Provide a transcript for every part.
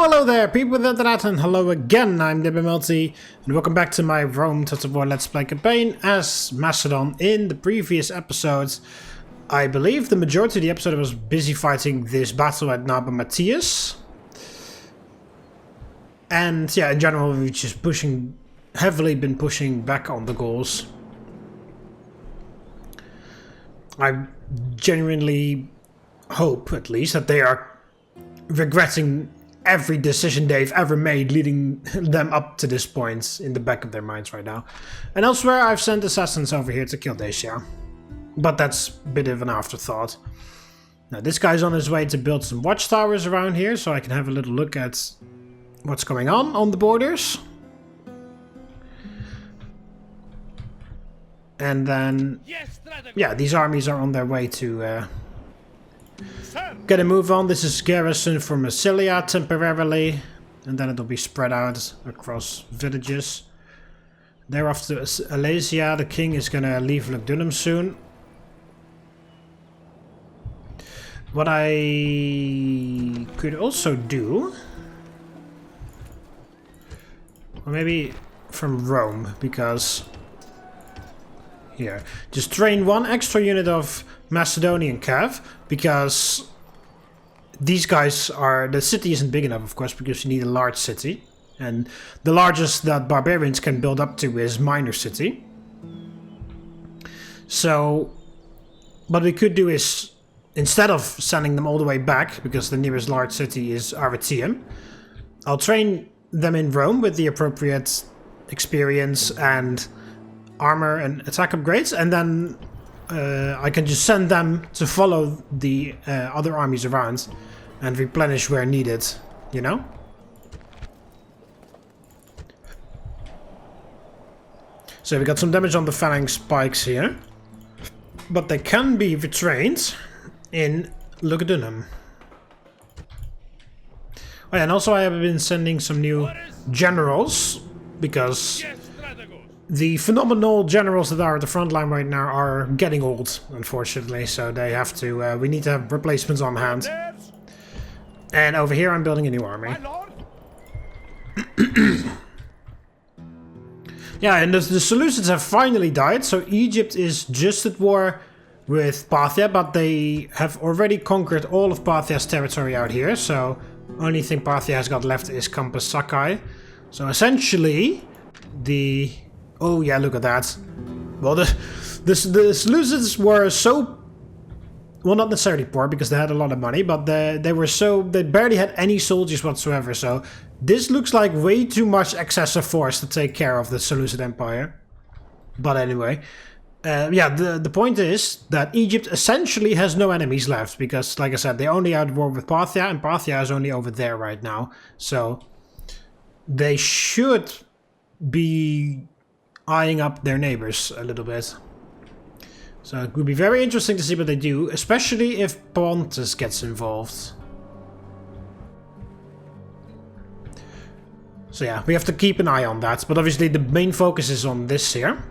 Hello there, people with the internet, and hello again, I'm TheMBmulti, and welcome back to my Rome Total War Let's Play campaign as Macedon. In the previous episodes, I believe the majority of the episode was busy fighting this battle at Nabomatthias. And yeah, in general, we've just heavily been pushing back on the Gauls. I genuinely hope, at least, that they are regretting every decision they've ever made leading them up to this point in the back of their minds right now. And elsewhere, I've sent assassins over here to kill Alesia. But that's a bit of an afterthought. Now, this guy's on his way to build some watchtowers around here, so I can have a little look at what's going on the borders. And then, yeah, these armies are on their way to get a move on. This is garrison for Massilia temporarily, and then it'll be spread out across villages. Thereafter, Alesia, the king, is gonna leave Lugdunum soon. What I could also do, or maybe from Rome, because here, just train one extra unit of Macedonian cav, because these guys are, the city isn't big enough, of course, because you need a large city, and the largest that barbarians can build up to is minor city. So what we could do is, instead of sending them all the way back, because the nearest large city is Avete, I'll train them in Rome with the appropriate experience and armor and attack upgrades, and then I can just send them to follow the other armies around and replenish where needed, you know? So we got some damage on the phalanx spikes here, but they can be retrained in Lugdunum. Oh yeah, and also I have been sending some new generals, because the phenomenal generals that are at the front line right now are getting old, unfortunately, so they have to, we need to have replacements on hand. And over here I'm building a new army. Yeah, and the Seleucids have finally died, so Egypt is just at war with Parthia, but they have already conquered all of Parthia's territory out here, so only thing Parthia has got left is Campus Sakai. So essentially, the... Oh yeah, look at that. Well, the Seleucids were so... Well, not necessarily poor, because they had a lot of money, but they barely had any soldiers whatsoever, so this looks like way too much excessive force to take care of the Seleucid Empire. But anyway, yeah, the point is that Egypt essentially has no enemies left, because, like I said, they only are at war with Parthia, and Parthia is only over there right now, so they should be eyeing up their neighbors a little bit. So it would be very interesting to see what they do, especially if Pontus gets involved. So yeah, we have to keep an eye on that, but obviously the main focus is on this here.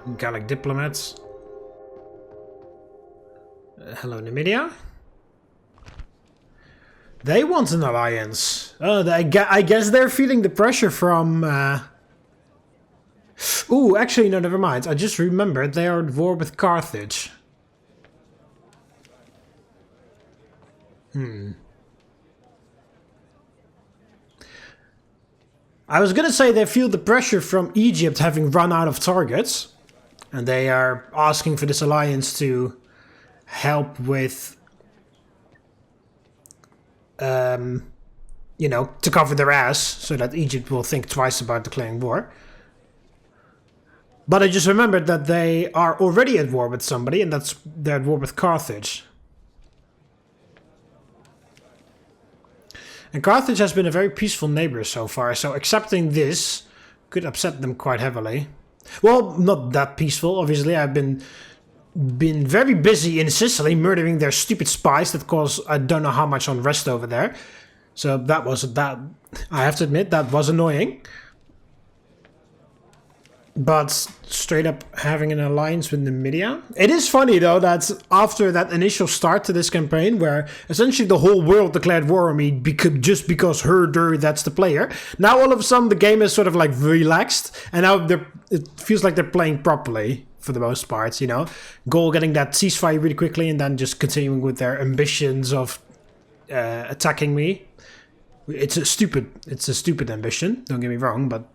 Some Gallic diplomats. Hello, Numidia. They want an alliance. Oh, I guess they're feeling the pressure from... Ooh, actually, no, never mind. I just remembered they are at war with Carthage. I was gonna say they feel the pressure from Egypt having run out of targets. And they are asking for this alliance to help with... you know, to cover their ass, so that Egypt will think twice about declaring war. But I just remembered that they are already at war with somebody, and they're at war with Carthage. And Carthage has been a very peaceful neighbor so far, so accepting this could upset them quite heavily. Well, not that peaceful, obviously. I've been very busy in Sicily murdering their stupid spies that cause I don't know how much unrest over there. So that, I have to admit, that was annoying. but straight up having an alliance with Numidia. It is funny though that after that initial start to this campaign, where essentially the whole world declared war on me just because herder, that's the player. Now all of a sudden the game is sort of like relaxed, and now it feels like they're playing properly for the most part. You know, Gaul getting that ceasefire really quickly, and then just continuing with their ambitions of attacking me. It's a stupid ambition. Don't get me wrong, but.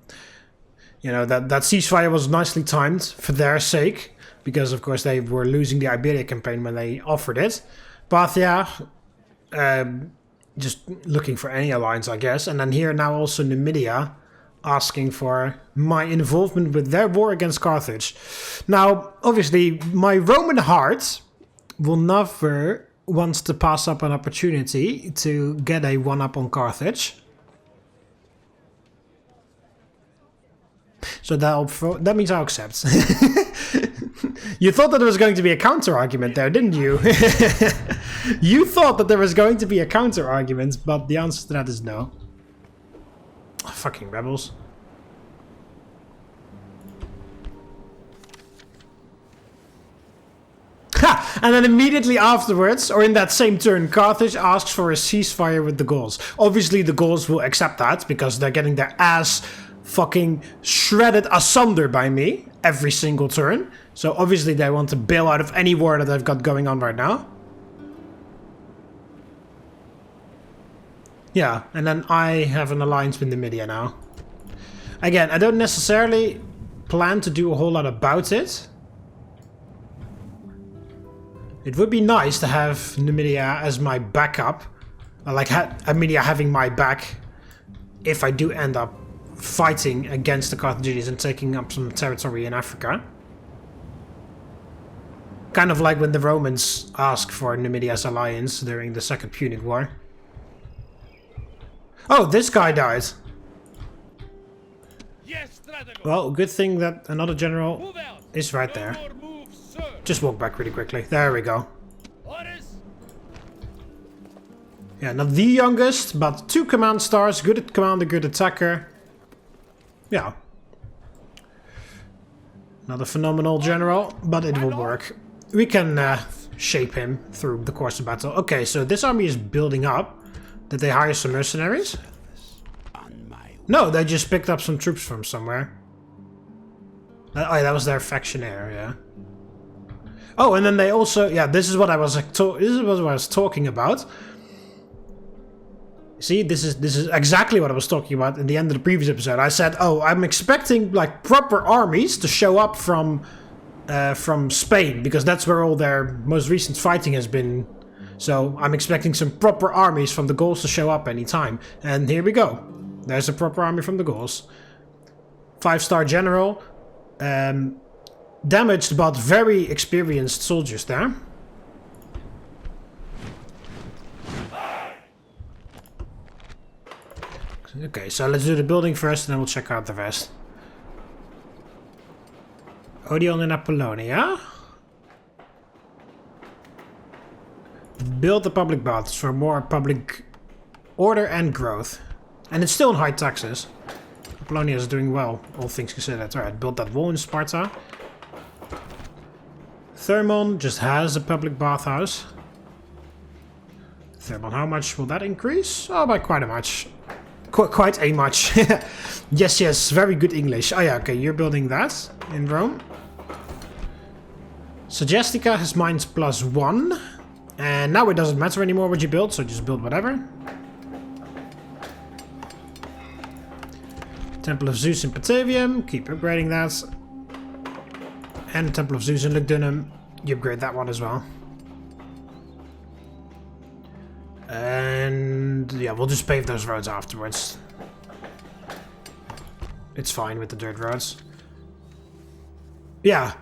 You know, that ceasefire was nicely timed for their sake, because of course they were losing the Iberia campaign when they offered it. Parthia, just looking for any alliance, I guess. And then here now also Numidia asking for my involvement with their war against Carthage. Now, obviously, my Roman heart will never want to pass up an opportunity to get a one-up on Carthage. So that means I'll accept. You thought that there was going to be a counter-argument there, didn't you? You thought that there was going to be a counter-argument, but the answer to that is no. Oh, fucking rebels. Ha! And then immediately afterwards, or in that same turn, Carthage asks for a ceasefire with the Gauls. Obviously the Gauls will accept that, because they're getting their ass fucking shredded asunder by me every single turn. So obviously they want to bail out of any war that they've got going on right now. Yeah, and then I have an alliance with Numidia now. Again, I don't necessarily plan to do a whole lot about it. It would be nice to have Numidia as my backup. Like Numidia having my back if I do end up fighting against the Carthaginians and taking up some territory in Africa. Kind of like when the Romans asked for Numidia's alliance during the Second Punic War. Oh, this guy died. Well, good thing that another general is right there. Just walk back really quickly. There we go. Yeah, not the youngest, but 2 command stars. Good at commander, good attacker. Yeah. Not a phenomenal general, but it will work. We can shape him through the course of battle. Okay, so this army is building up. Did they hire some mercenaries? No, they just picked up some troops from somewhere. Oh, yeah, that was their factionaire, yeah. Oh, and then they also... Yeah, this is what I was talking about. See, this is exactly what I was talking about in the end of the previous episode. I said, oh, I'm expecting like proper armies to show up from Spain, because that's where all their most recent fighting has been. So I'm expecting some proper armies from the Gauls to show up anytime. And here we go. There's a proper army from the Gauls. 5-star general. Damaged but very experienced soldiers there. Okay, so let's do the building first and then we'll check out the rest. Odeon and Apollonia. Build the public baths for more public order and growth. And it's still in high taxes. Apollonia is doing well, all things considered. Alright, build that wall in Sparta. Thermon just has a public bathhouse. Thermon, how much will that increase? Oh, by quite a much. Quite a much. Yes, very good English. Oh yeah, okay, you're building that in Rome. Sagestica has mines +1. And now it doesn't matter anymore what you build, so just build whatever. Temple of Zeus in Patavium, keep upgrading that. And the Temple of Zeus in Lugdunum, you upgrade that one as well. And yeah, we'll just pave those roads afterwards. It's fine with the dirt roads. Yeah.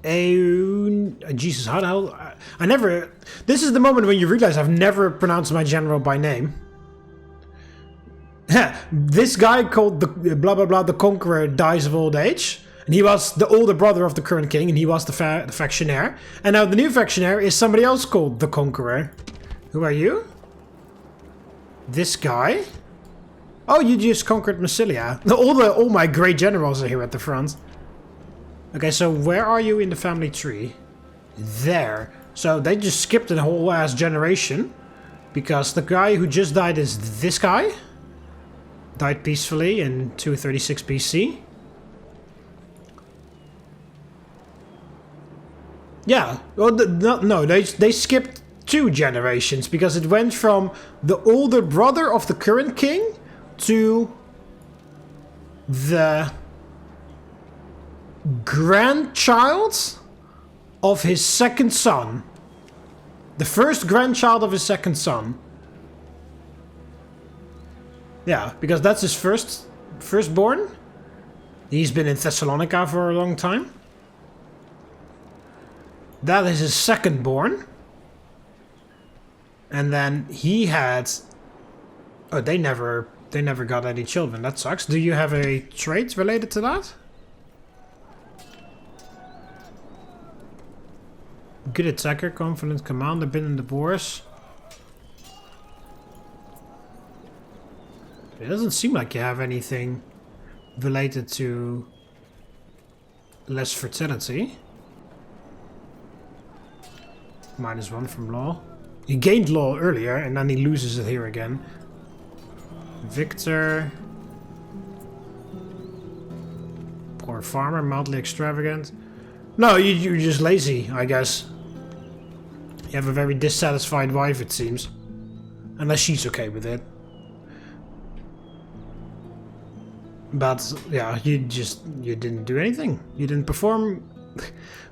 Jesus, how the hell... I never... This is the moment when you realize I've never pronounced my general by name. This guy called the blah blah blah the Conqueror dies of old age. And he was the older brother of the current king, and he was the factionaire. And now the new factionaire is somebody else called the Conqueror. Who are you? This guy? Oh, you just conquered Massilia. All my great generals are here at the front. Okay, so where are you in the family tree? There. So they just skipped a whole ass generation. Because the guy who just died is this guy. Died peacefully in 236 BC. Yeah. Well, no, they skipped 2 generations. Because it went from the older brother of the current king to the grandchild of his second son. The first grandchild of his second son. Yeah, because that's his firstborn. He's been in Thessalonica for a long time. That is his secondborn. And then he had... Oh, they never got any children. That sucks. Do you have a trait related to that? Good attacker, confident commander, been in the wars. It doesn't seem like you have anything related to less fertility. -1 from law. He gained law earlier and then he loses it here again. Victor. Poor farmer, mildly extravagant. No, you're just lazy, I guess. You have a very dissatisfied wife, it seems. Unless she's okay with it. But, yeah, you didn't do anything. You didn't perform...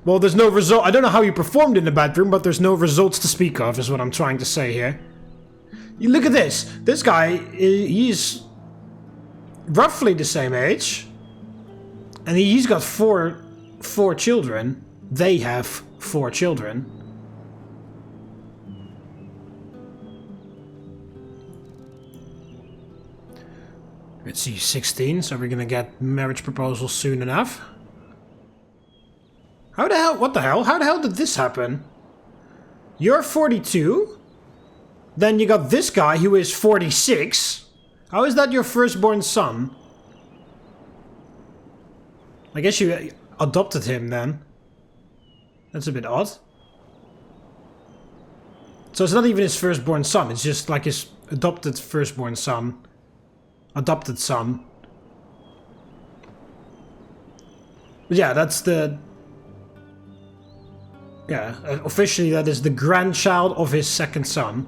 Well, there's no result. I don't know how you performed in the bedroom, but there's no results to speak of, is what I'm trying to say here. You look at this. This guy, he's roughly the same age. And he's got four children. They have 4 children. Let's see, 16, so we're gonna get marriage proposals soon enough. How the hell? What the hell? How the hell did this happen? You're 42. Then you got this guy who is 46. How is that your firstborn son? I guess you adopted him then. That's a bit odd. So it's not even his firstborn son. It's just like his adopted firstborn son. Adopted son. But yeah, that's the... Yeah, officially that is the grandchild of his second son.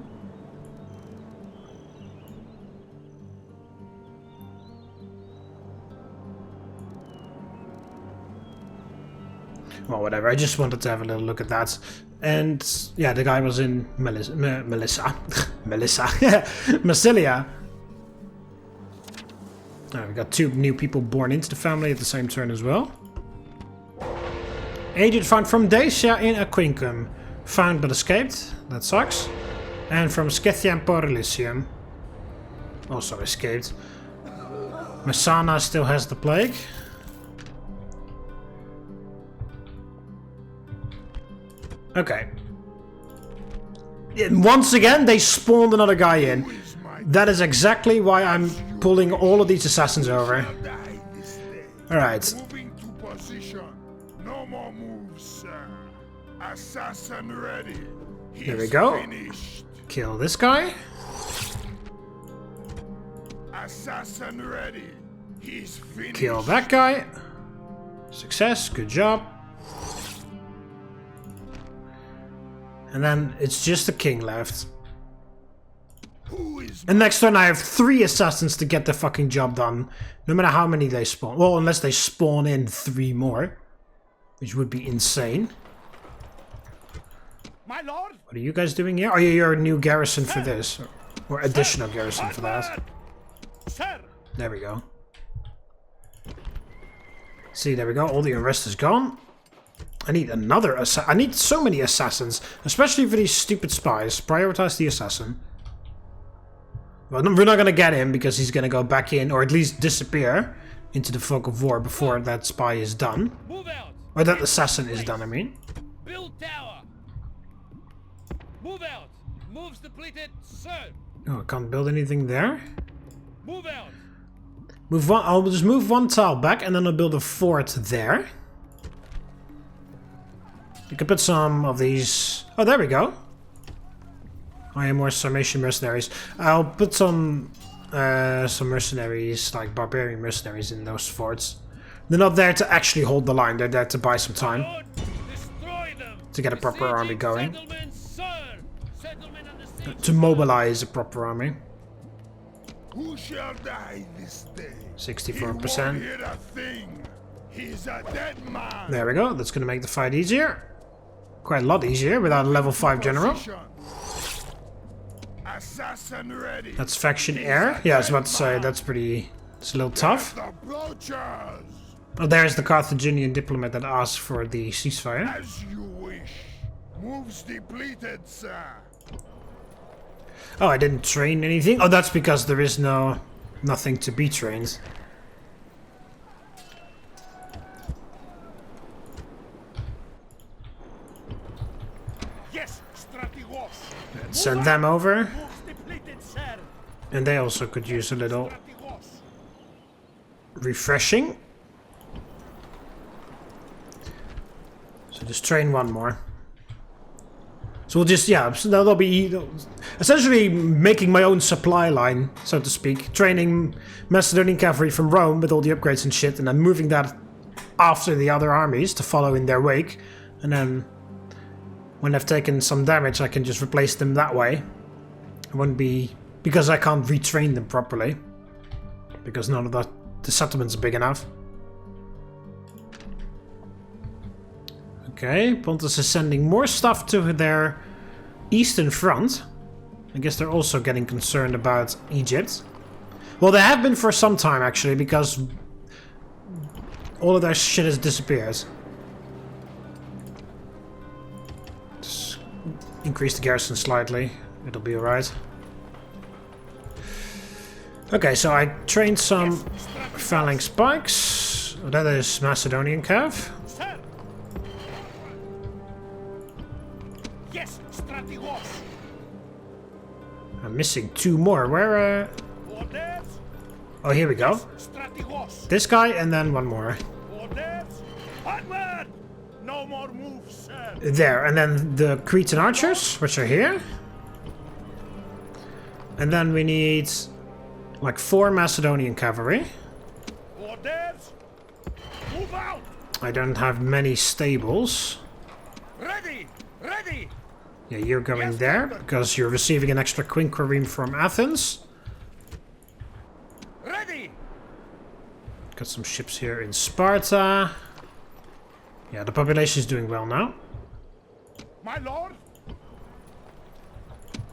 Well, whatever, I just wanted to have a little look at that. And, yeah, the guy was in Massilia. We got 2 new people born into the family at the same turn as well. Agent found from Dacia in Aquincum. Found but escaped. That sucks. And from Scythia and Elysium. Also escaped. Messana still has the plague. Okay. Once again, they spawned another guy in. That is exactly why I'm pulling all of these assassins over. Alright. No more moves, sir. Assassin ready. There we go. Kill this guy. Assassin ready. He's finished. Kill that guy. Success. Good job. And then it's just the king left. And next turn I have 3 assassins to get the fucking job done. No matter how many they spawn. Well, unless they spawn in 3 more. Which would be insane. My lord. What are you guys doing here? Oh, yeah, you're a new garrison for this. Or additional garrison for that. Sir. There we go. See, there we go. All the unrest is gone. I need another I need so many assassins. Especially for these stupid spies. Prioritize the assassin. Well, we're not gonna get him because he's gonna go back in, or at least disappear into the fog of war before that spy is done. Move out. Or that assassin is done, I mean. Build tower. Move out. Moves depleted, sir. Oh, I can't build anything there? Move out. Move one. I'll just move one tile back, and then I'll build a fort there. You can put some of these. Oh, there we go. I am more Sarmatian mercenaries. I'll put some mercenaries, like barbarian mercenaries, in those forts. They're not there to actually hold the line. They're there to buy some time to get a proper army going. To mobilize a proper army. Who shall die this day? 64%. He won't hear a thing. He's a dead man. There we go. That's going to make the fight easier. Quite a lot easier without a level 5 general. Assassin ready. That's faction heir. Yeah, I was about to say that's pretty. It's a little tough. Oh, there's the Carthaginian diplomat that asked for the ceasefire. As you wish. Moves depleted, sir. Oh, I didn't train anything. Oh, that's because there is nothing to be trained. Yes, Strategos. Let's send them over. And they also could use a little refreshing. So just train one more. So we'll just, yeah, so that'll be essentially making my own supply line, so to speak. Training Macedonian cavalry from Rome with all the upgrades and shit, and then moving that after the other armies to follow in their wake. And then when they've taken some damage, I can just replace them that way. It wouldn't be, because I can't retrain them properly. Because none of the settlements are big enough. Okay, Pontus is sending more stuff to their eastern front. I guess they're also getting concerned about Egypt. Well, they have been for some time, actually, because all of their shit has disappeared. Just increase the garrison slightly. It'll be alright. Okay, so I trained some phalanx spikes. That is Macedonian cav. I'm missing 2 more. Where, Oh, here we go. This guy and then 1 more. No more moves, sir. There, and then the Cretan archers, which are here. And then we need like 4 Macedonian cavalry. Move out. I don't have many stables. Ready. Ready. Yeah, you're going there because you're receiving an extra quinquereme from Athens. Ready. Got some ships here in Sparta. Yeah, the population is doing well now. My lord.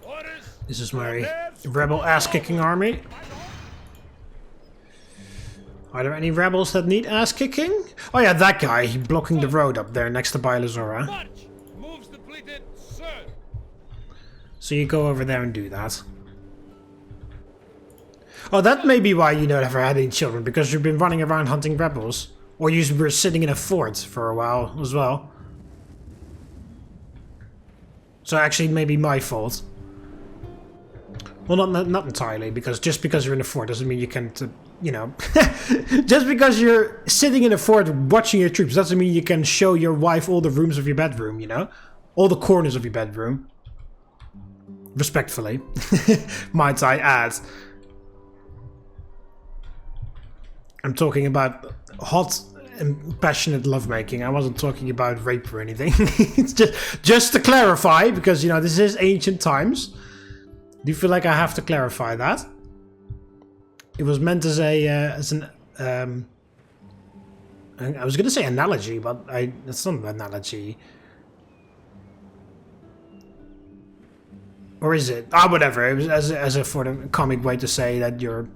Orders. This is my rebel ass-kicking army. Are there any rebels that need ass-kicking? Oh yeah, that guy. He's blocking the road up there next to Bailazora. Moves depleted, sir. So you go over there and do that. Oh, that may be why you never had any children, because you've been running around hunting rebels. Or you were sitting in a fort for a while as well. So actually, maybe my fault. Well, not entirely, because just because you're in a fort doesn't mean you can, you know... just because you're sitting in a fort watching your troops doesn't mean you can show your wife all the rooms of your bedroom, you know? All the corners of your bedroom. Respectfully. Might I add. I'm talking about hot and passionate lovemaking. I wasn't talking about rape or anything. It's just to clarify, because, you know, this is ancient times. Do you feel like I have to clarify that? It was meant as an I was going to say analogy, but it's not an analogy. Or is it? Ah, whatever. It was as a for the comic way to say that you're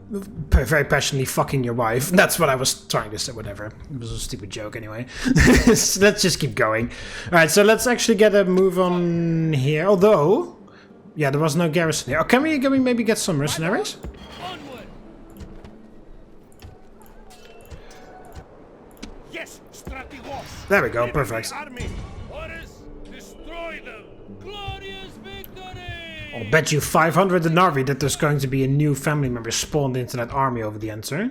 very passionately fucking your wife. That's what I was trying to say. Whatever. It was a stupid joke anyway. So let's just keep going. All right. So let's actually get a move on here. Although, yeah, there was no garrison here. Oh, can we maybe get some mercenaries? Yes, Strategos. There we go. Perfect. Orders, destroy them. Glorious victory. I'll bet you 500 denarii that there's going to be a new family member spawned into that army over the enter.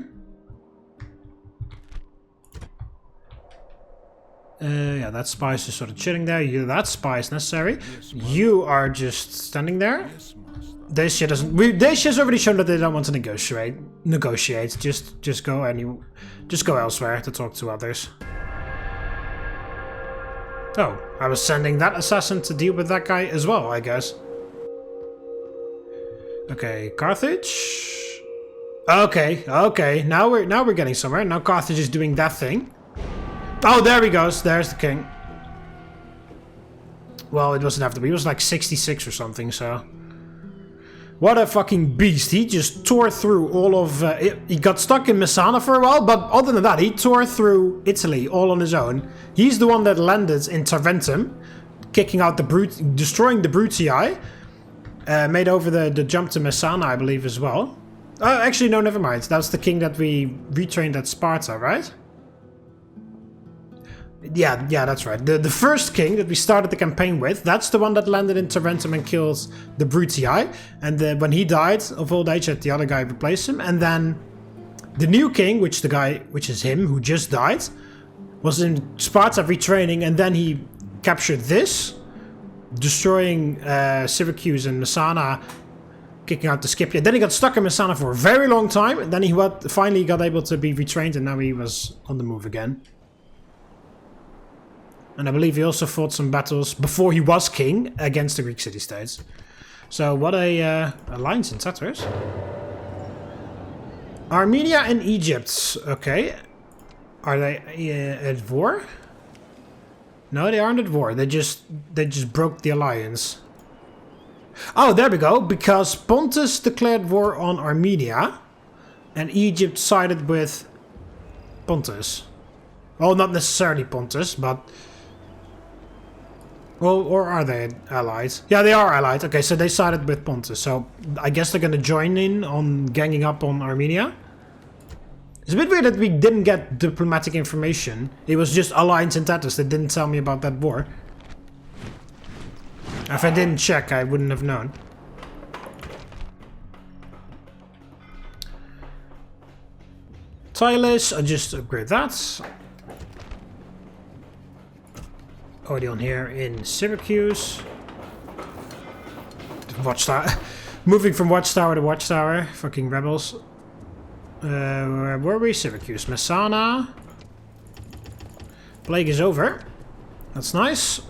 Yeah, that spy is just sort of chilling there. That spy is necessary. You are just standing there. Dacia doesn't. Dacia's already shown that they don't want to negotiate. Just go elsewhere to talk to others. Oh, I was sending that assassin to deal with that guy as well, I guess. Okay, Carthage. Okay. Now we're getting somewhere. Now Carthage is doing that thing. Oh, there he goes. There's the king. Well, it doesn't have to be. He was like 66 or something, so... What a fucking beast. He just tore through all of... he got stuck in Messana for a while, but other than that, he tore through Italy all on his own. He's the one that landed in Tarentum, kicking out the Brute... destroying the Brutii. Made over the jump to Messana, I believe, as well. Actually, no, never mind. That's the king that we retrained at Sparta, right? Yeah, that's right. The first king that we started the campaign with, that's the one that landed in Tarentum and killed the Brutii. And when he died of old age, the other guy replaced him. And then the new king, which is him, who just died, was in Sparta retraining, and then he captured this, destroying Syracuse and Messana, kicking out the Scipio. Then he got stuck in Messana for a very long time, and then he finally got able to be retrained, and now he was on the move again. And I believe he also fought some battles before he was king against the Greek city-states. So what a alliance in Tatars. Armenia and Egypt. Okay. Are they at war? No, they aren't at war. They just broke the alliance. Oh, there we go. Because Pontus declared war on Armenia, and Egypt sided with Pontus. Well, not necessarily Pontus, but... Well, or are they allied? Yeah, they are allied. Okay, so they sided with Pontus. So I guess they're going to join in on ganging up on Armenia. It's a bit weird that we didn't get diplomatic information. It was just alliance in Tatars. They didn't tell me about that war. If I didn't check, I wouldn't have known. Tiles, I'll just upgrade that. Odeon here in Syracuse. Watchtower. Moving from watchtower to watchtower. Fucking rebels. Where were we? Syracuse. Messana. Plague is over. That's nice.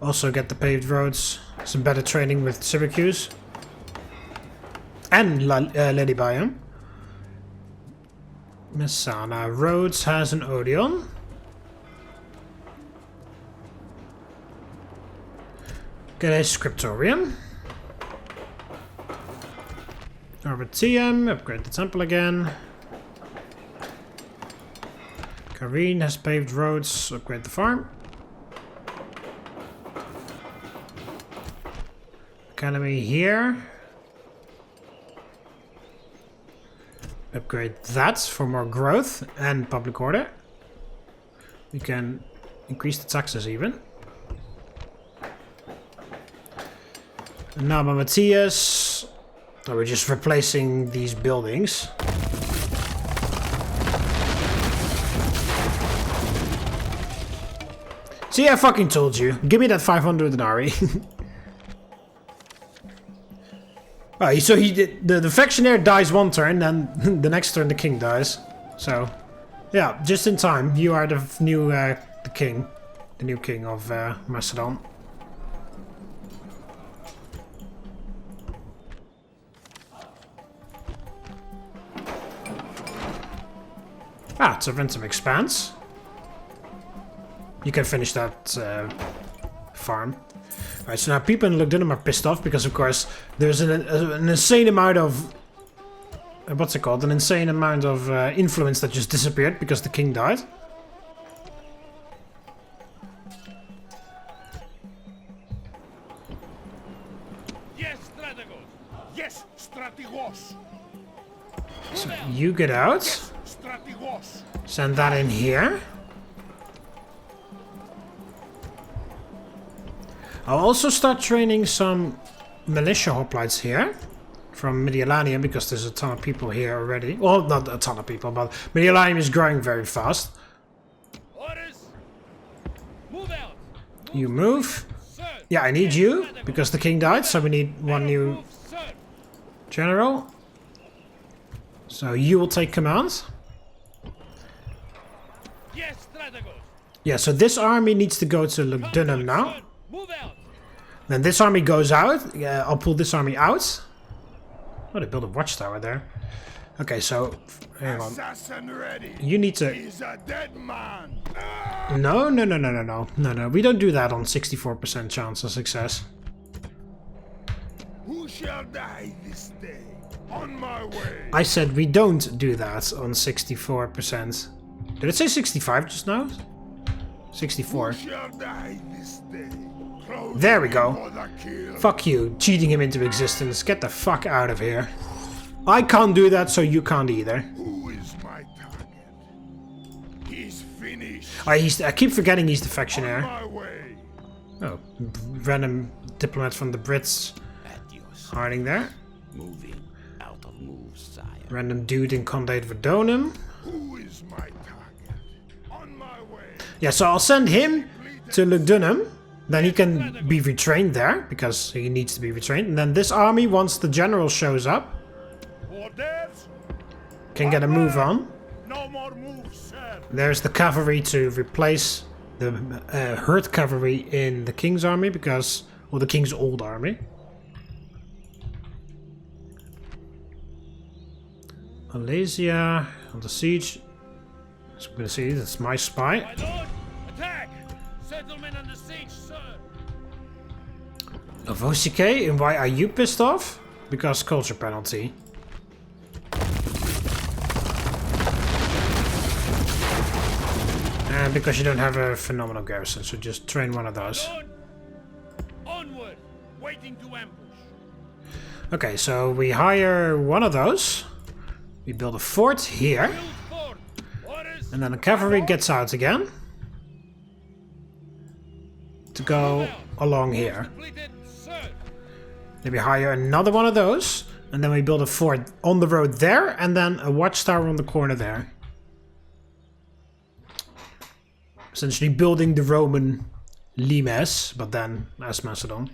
Also get the paved roads. Some better training with Syracuse. And Lady Biome. Messana. Rhodes has an Odeon. Get a Scriptorium. Arboretum, upgrade the temple again. Kareen has paved roads, upgrade the farm. Academy here. Upgrade that for more growth and public order. We can increase the taxes even. And now by Matthias. So we're just replacing these buildings. See, I fucking told you. Give me that 500 denarii. Right, so he did, the factionaire dies one turn, then the next turn the king dies. So, yeah, just in time. You are the new the king, the new king of Macedon. Ah, Tarentum expands. You can finish that farm. Alright, so now people in Lugdunum are pissed off because, of course, there's an insane amount of... what's it called? An insane amount of influence that just disappeared because the king died. Yes, strategos! Yes, strategos! So you get out. Send that in here. I'll also start training some militia hoplites here from Mediolanium, because there's a ton of people here already. Well, not a ton of people, but Mediolanium is growing very fast. Orders. Move out. You move. Yeah, I need you, because the king died, so we need one new general. So you will take command. Yes, Strategos. Yeah, so this army needs to go to Lugdunum now. Move out. Then this army goes out. Yeah, I'll pull this army out. Oh, they built a watchtower there. Okay, so hang on. Assassin ready. You need to. He's a dead man. No. We don't do that on 64% chance of success. Who shall die this day? On my way. I said we don't do that on 64%. Did it say 65 just now? 64. Who shall die this day? There we go. For the kill. Fuck you, cheating him into existence. Get the fuck out of here. I can't do that, so you can't either. Who is my target? He's finished. I keep forgetting he's the On factionaire. my way. Oh, random diplomat from the Brits hiding there. Moving out of move, sire. Random dude in Condate Verdonum. Who is my target? On my way. Yeah, so I'll send him to Lugdunum. Then he can be retrained there, because he needs to be retrained. And then this army, once the general shows up, Orders. can get a move on. No more moves, sir. There's the cavalry to replace the herd cavalry in the king's army, because, well, the king's old army. Alesia on the siege. As we're gonna see, that's my spy. My lord, attack. Settlement under siege, sir. Avosike, and why are you pissed off? Because culture penalty. And because you don't have a phenomenal garrison, so just train one of those. Lord, onward. Waiting to ambush. Okay, so we hire one of those. We build a fort here. Build fort. Orders. And then the cavalry gets out again. To go along here. Completed, sir. Then we hire another one of those. And then we build a fort on the road there. And then a watchtower on the corner there. Essentially building the Roman limes, but then as Macedon.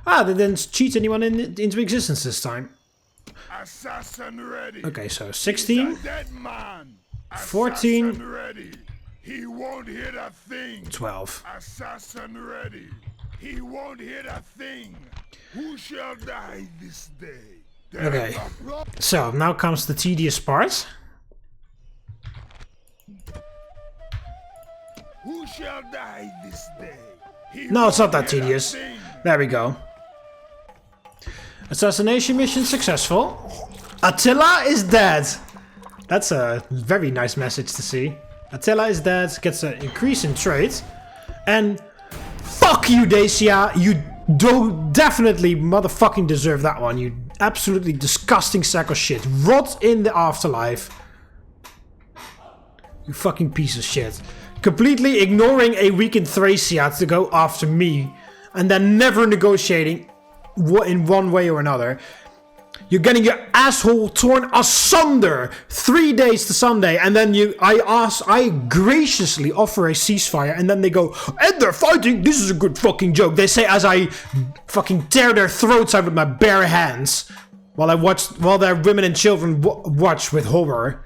Ah, they didn't cheat anyone into existence this time. Assassin ready. Okay, so He's 16, a dead man. 14. Assassin ready. He won't hit a thing. 12. Assassin ready. He won't hit a thing. Who shall die this day? Okay, so now comes the tedious part. Who shall die this day? He No, it's not won't that hit a tedious. thing. There we go. Assassination mission successful. Attila is dead. That's a very nice message to see. Attila is dead, gets an increase in trade. And fuck you, Dacia. You do definitely motherfucking deserve that one. You absolutely disgusting sack of shit. Rot in the afterlife. You fucking piece of shit. Completely ignoring a weakened Thracia to go after me. And then never negotiating in one way or another. You're getting your asshole torn asunder 3 days to Sunday, and then I graciously offer a ceasefire, and then they go, and they're fighting. This is a good fucking joke. They say as I fucking tear their throats out with my bare hands, while their women and children watch with horror.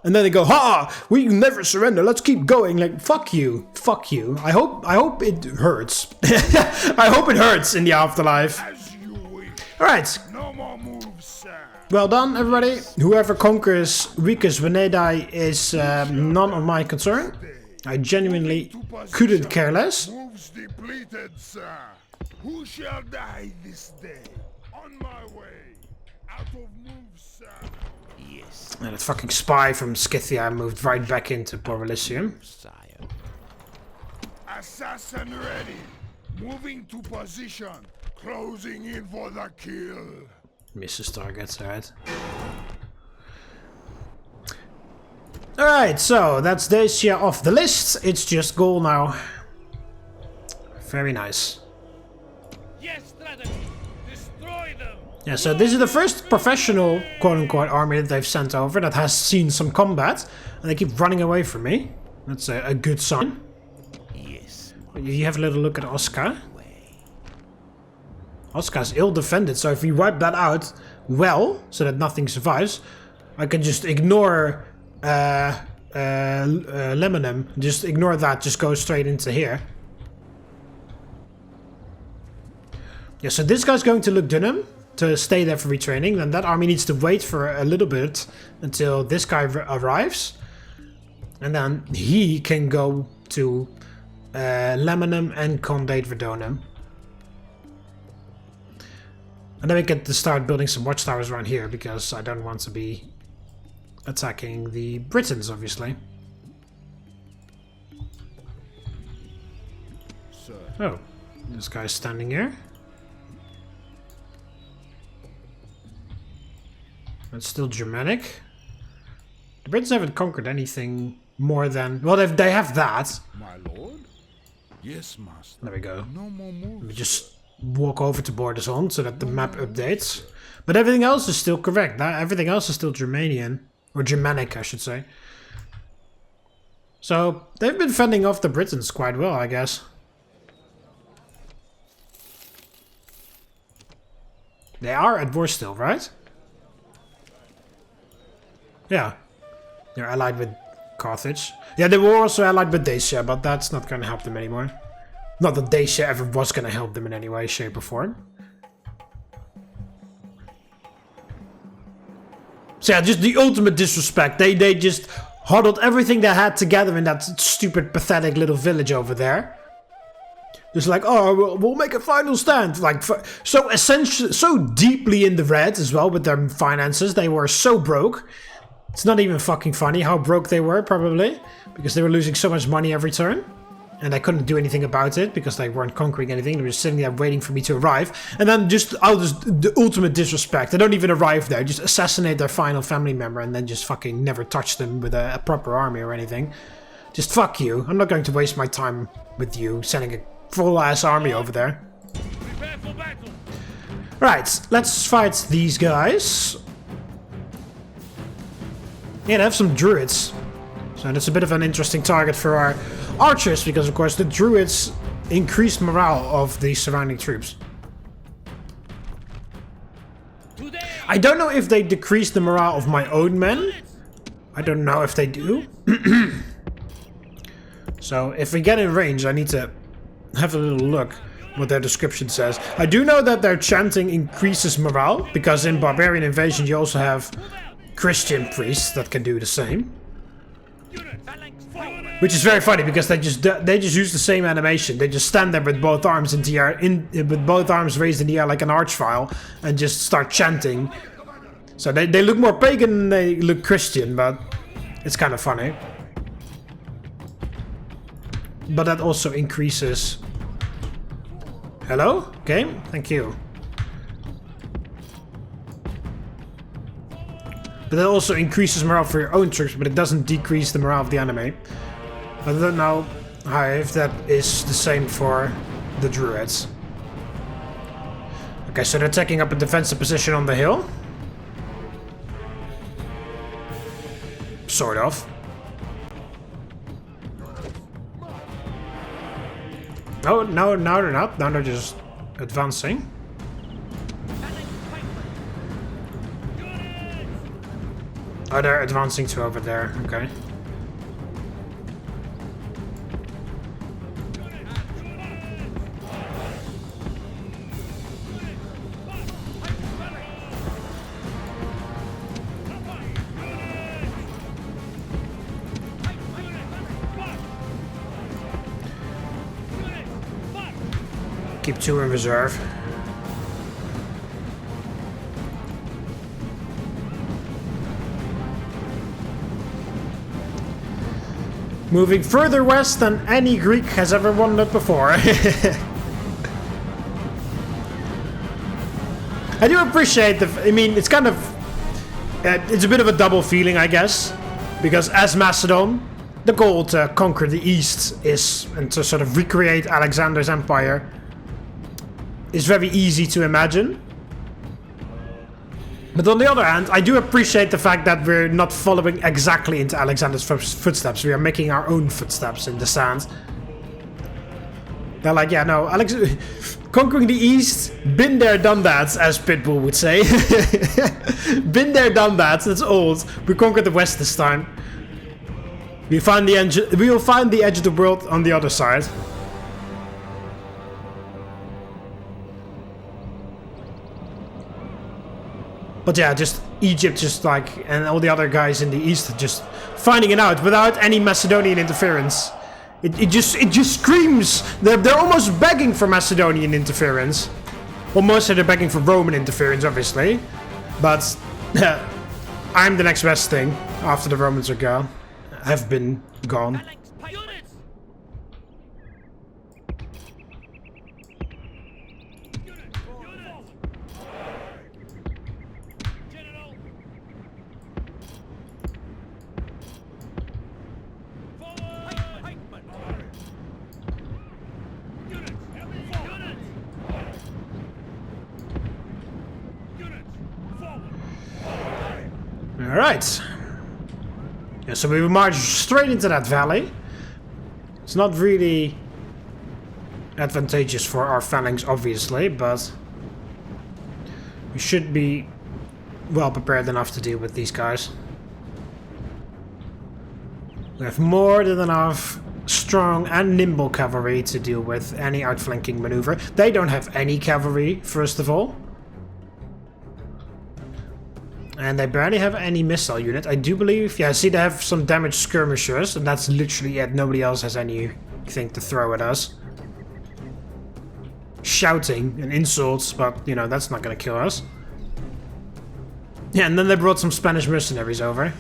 And then they go, ha! We never surrender. Let's keep going. Like, fuck you. Fuck you. I hope it hurts. I hope it hurts in the afterlife. As you wish. Alright. No more moves, sir. Well done, everybody. Whoever conquers Vicus Venedi is none of my concern. I genuinely couldn't care less. Moves depleted, sir. Who shall die this day? On my way. Out of moves, sir. Yes, And that fucking spy from Scythia moved right back into Borylicium. sire. Assassin ready. Moving to position. Closing in for the kill. Misses targets, alright. Alright, so that's Dacia off the list. It's just Gaul now. Very nice. Yes, strategy. Destroy them. Yeah, so this is the first professional quote-unquote army that they've sent over that has seen some combat. And they keep running away from me. That's a good sign. Yes. You have a little look at Oscar. Oscar's ill-defended, so if we wipe that out well, so that nothing survives, I can just ignore Lemonum. Just ignore that, just go straight into here. Yeah, so this guy's going to Lugdunum to stay there for retraining. Then that army needs to wait for a little bit until this guy arrives. And then he can go to Lemonum and Condate Verdonum. And then we get to start building some watchtowers around here, because I don't want to be attacking the Britons, obviously. Sir. Oh, this guy's standing here. It's still Germanic. The Brits haven't conquered anything more than... Well, they have that. My lord? Yes, master. There we go. No more Let me moves. just walk over to Bordesholm so that the map updates. But everything else is still correct. Everything else is still Germanian. Or Germanic, I should say. So, they've been fending off the Britons quite well, I guess. They are at war still, right? Yeah. They're allied with Carthage. Yeah, they were also allied with Dacia, but that's not going to help them anymore. Not that Dacia ever was going to help them in any way, shape, or form. So yeah, just the ultimate disrespect. They just huddled everything they had together in that stupid, pathetic little village over there. Just like, oh, we'll make a final stand. Like, so essentially, so deeply in the red as well with their finances. They were so broke. It's not even fucking funny how broke they were, probably. Because they were losing so much money every turn. And I couldn't do anything about it because they weren't conquering anything. They were just sitting there waiting for me to arrive. And then the ultimate disrespect. They don't even arrive there. Just assassinate their final family member and then just fucking never touch them with a proper army or anything. Just fuck you. I'm not going to waste my time with you sending a full-ass army over there. Prepare for battle. Right, let's fight these guys. Yeah, they have some druids. So that's a bit of an interesting target for our archers, because of course the druids increase morale of the surrounding troops. Today. I don't know if they decrease the morale of my own men. I don't know if they do. So if we get in range, I need to have a little look what their description says. I do know that their chanting increases morale, because in Barbarian Invasion you also have Christian priests that can do the same. Which is very funny because they just use the same animation. They just stand there with both arms in the air, with both arms raised in the air like an archvile, and just start chanting. So they look more pagan than they look Christian, but it's kind of funny. But that also increases. Hello? Game? Thank you. But that also increases morale for your own troops, but it doesn't decrease the morale of the enemy. I don't know if that is the same for the druids. Okay, so they're taking up a defensive position on the hill. Sort of. No, no, no, they're not. Now they're just advancing. Oh, they're advancing to over there. Okay. Keep two in reserve. Moving further west than any Greek has ever wandered before. I do appreciate I mean, it's kind of... it's a bit of a double feeling, I guess. Because as Macedon, the goal to conquer the East is, and to sort of recreate Alexander's empire, is very easy to imagine. But on the other hand, I do appreciate the fact that we're not following exactly into Alexander's footsteps. We are making our own footsteps in the sand. They're like, yeah, no, conquering the East, been there, done that, as Pitbull would say. Been there, done that, that's old. We conquered the West this time. We will find the edge of the world on the other side. But yeah, just Egypt, just like, and all the other guys in the East just finding it out without any Macedonian interference. It just screams. They're almost begging for Macedonian interference. Well, mostly they're begging for Roman interference, obviously. But I'm the next best thing after the Romans are gone. Have been gone. Alright. Yeah, so we will march straight into that valley. It's not really advantageous for our phalanx, obviously, but we should be well prepared enough to deal with these guys. We have more than enough strong and nimble cavalry to deal with any outflanking maneuver. They don't have any cavalry, first of all. And they barely have any missile unit. I do believe, yeah, see they have some damaged skirmishers, and that's literally it. Nobody else has anything to throw at us. Shouting and insults, but, you know, that's not gonna kill us. Yeah, and then they brought some Spanish mercenaries over.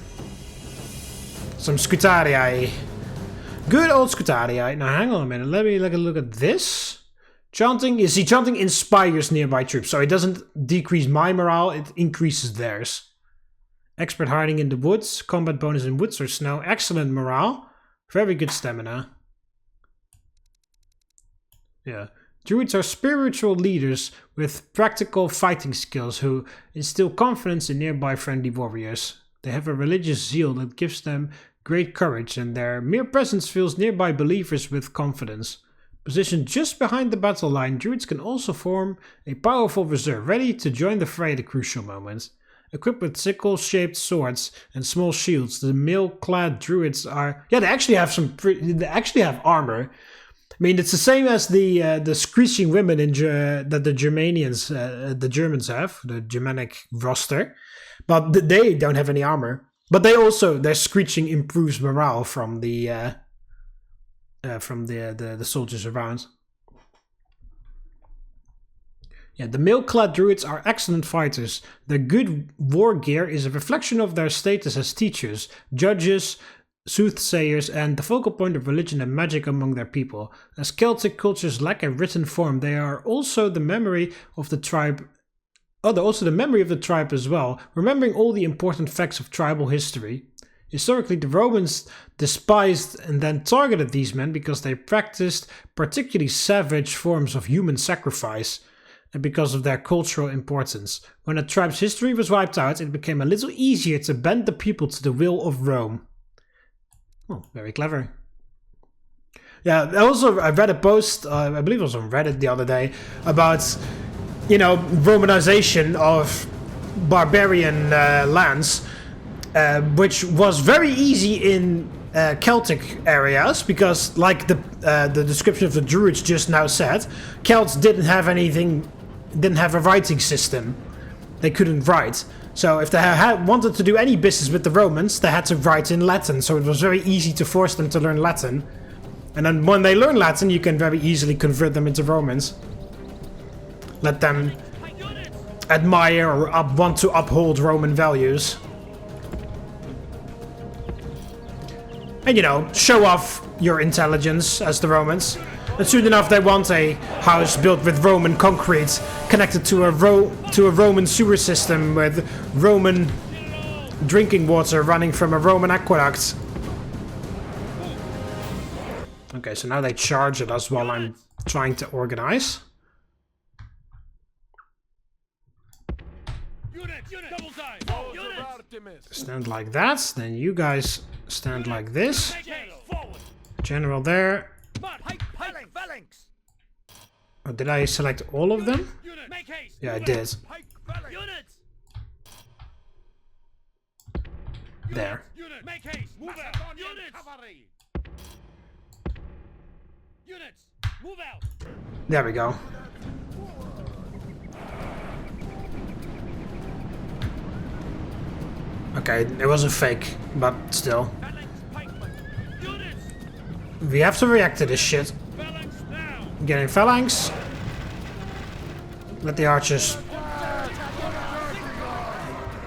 Some Scutarii. Good old Scutarii. Now, hang on a minute. Let me look at this. Chanting, you see, chanting inspires nearby troops, so it doesn't decrease my morale, it increases theirs. Expert hiding in the woods, combat bonus in woods or snow, excellent morale, very good stamina. Yeah. Druids are spiritual leaders with practical fighting skills who instill confidence in nearby friendly warriors. They have a religious zeal that gives them great courage, and their mere presence fills nearby believers with confidence. Positioned just behind the battle line, druids can also form a powerful reserve, ready to join the fray at a crucial moment. Equipped with sickle-shaped swords and small shields, the mail-clad druids are... Yeah, they actually have they actually have armor. I mean, it's the same as the screeching women in that the Germanians, the Germans have, the Germanic roster, but they don't have any armor. But their screeching improves morale from the soldiers around. Yeah, the mail-clad druids are excellent fighters. Their good war gear is a reflection of their status as teachers, judges, soothsayers, and the focal point of religion and magic among their people. As Celtic cultures lack a written form, they are also the memory of the tribe. Oh, they're also the memory of the tribe as well, remembering all the important facts of tribal history. Historically, the Romans despised and then targeted these men because they practiced particularly savage forms of human sacrifice and because of their cultural importance. When a tribe's history was wiped out, it became a little easier to bend the people to the will of Rome. Oh, very clever. Yeah, I read a post, I believe it was on Reddit the other day, about, you know, Romanization of barbarian lands. Which was very easy in Celtic areas because, like the description of the Druids just now said, Celts didn't have a writing system. They couldn't write. So if they wanted to do any business with the Romans, they had to write in Latin. So it was very easy to force them to learn Latin. And then when they learn Latin, you can very easily convert them into Romans. Let them admire or want to uphold Roman values. And, you know, show off your intelligence as the Romans. And soon enough they want a house built with Roman concrete, connected to a Roman sewer system with Roman drinking water running from a Roman aqueduct. Okay, so now they charge at us while I'm trying to organize. Units, double time. Units. Stand like that. Then you guys stand like this. Make haste. Forward. General there. March. Phalanx. Oh, did I select all of them? Units. Make haste. Yeah, I Move did. out. Units. There. Units. Make haste. Move out. Units. Cavalry. Units. Move out. There we go. Okay, it was a fake, but still. Phalanx. Pikemen. Units. We have to react to this shit. Phalanx now. Getting phalanx. Let the archers.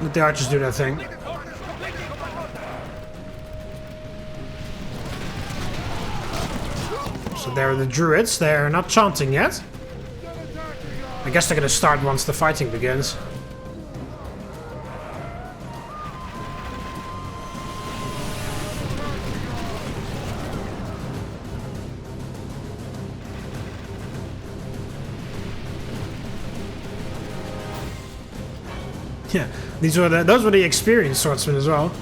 Let the archers do their thing. So there are the druids. They're not chanting yet. I guess they're gonna start once the fighting begins. Yeah, those were the experienced swordsmen as well.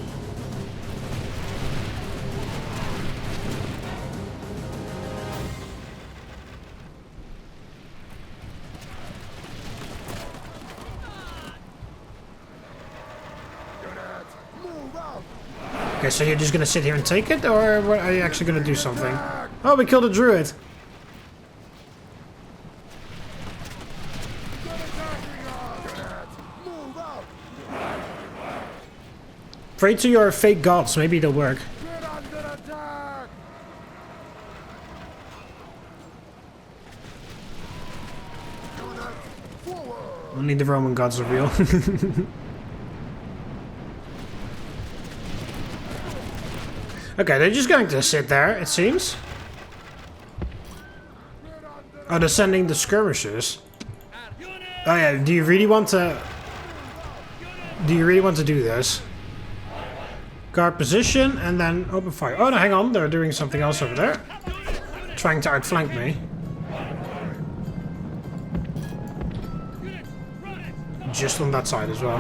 Okay, so you're just gonna sit here and take it, or are you actually gonna do something? Oh, we killed a druid. Pray to your fake gods, maybe it'll work. Only the Roman gods are real. Okay, they're just going to sit there, it seems. Oh, they're sending the skirmishers. Oh yeah, do you really want to... Do you really want to do this? Guard position and then open fire. Oh no, hang on, they're doing something else over there. Trying to outflank me. Just on that side as well.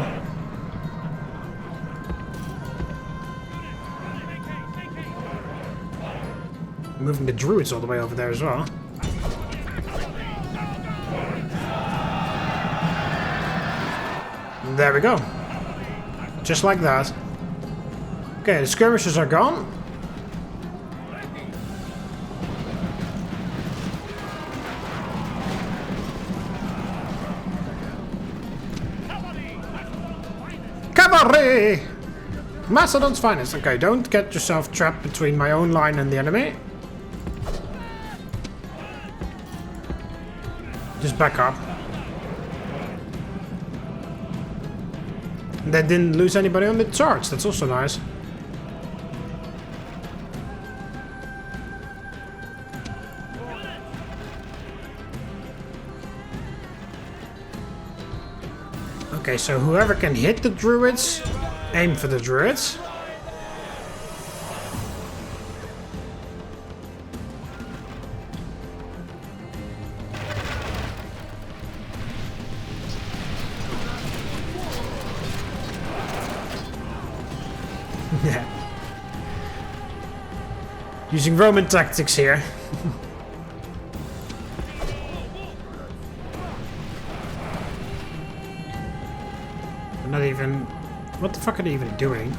Moving the druids all the way over there as well. There we go. Just like that. Okay, the skirmishers are gone. Cavalry! Macedon's finest. Okay, don't get yourself trapped between my own line and the enemy. Just back up. They didn't lose anybody on the charge. That's also nice. Okay, so whoever can hit the druids, aim for the druids. Yeah. Using Roman tactics here. Not even... What the fuck are they even doing?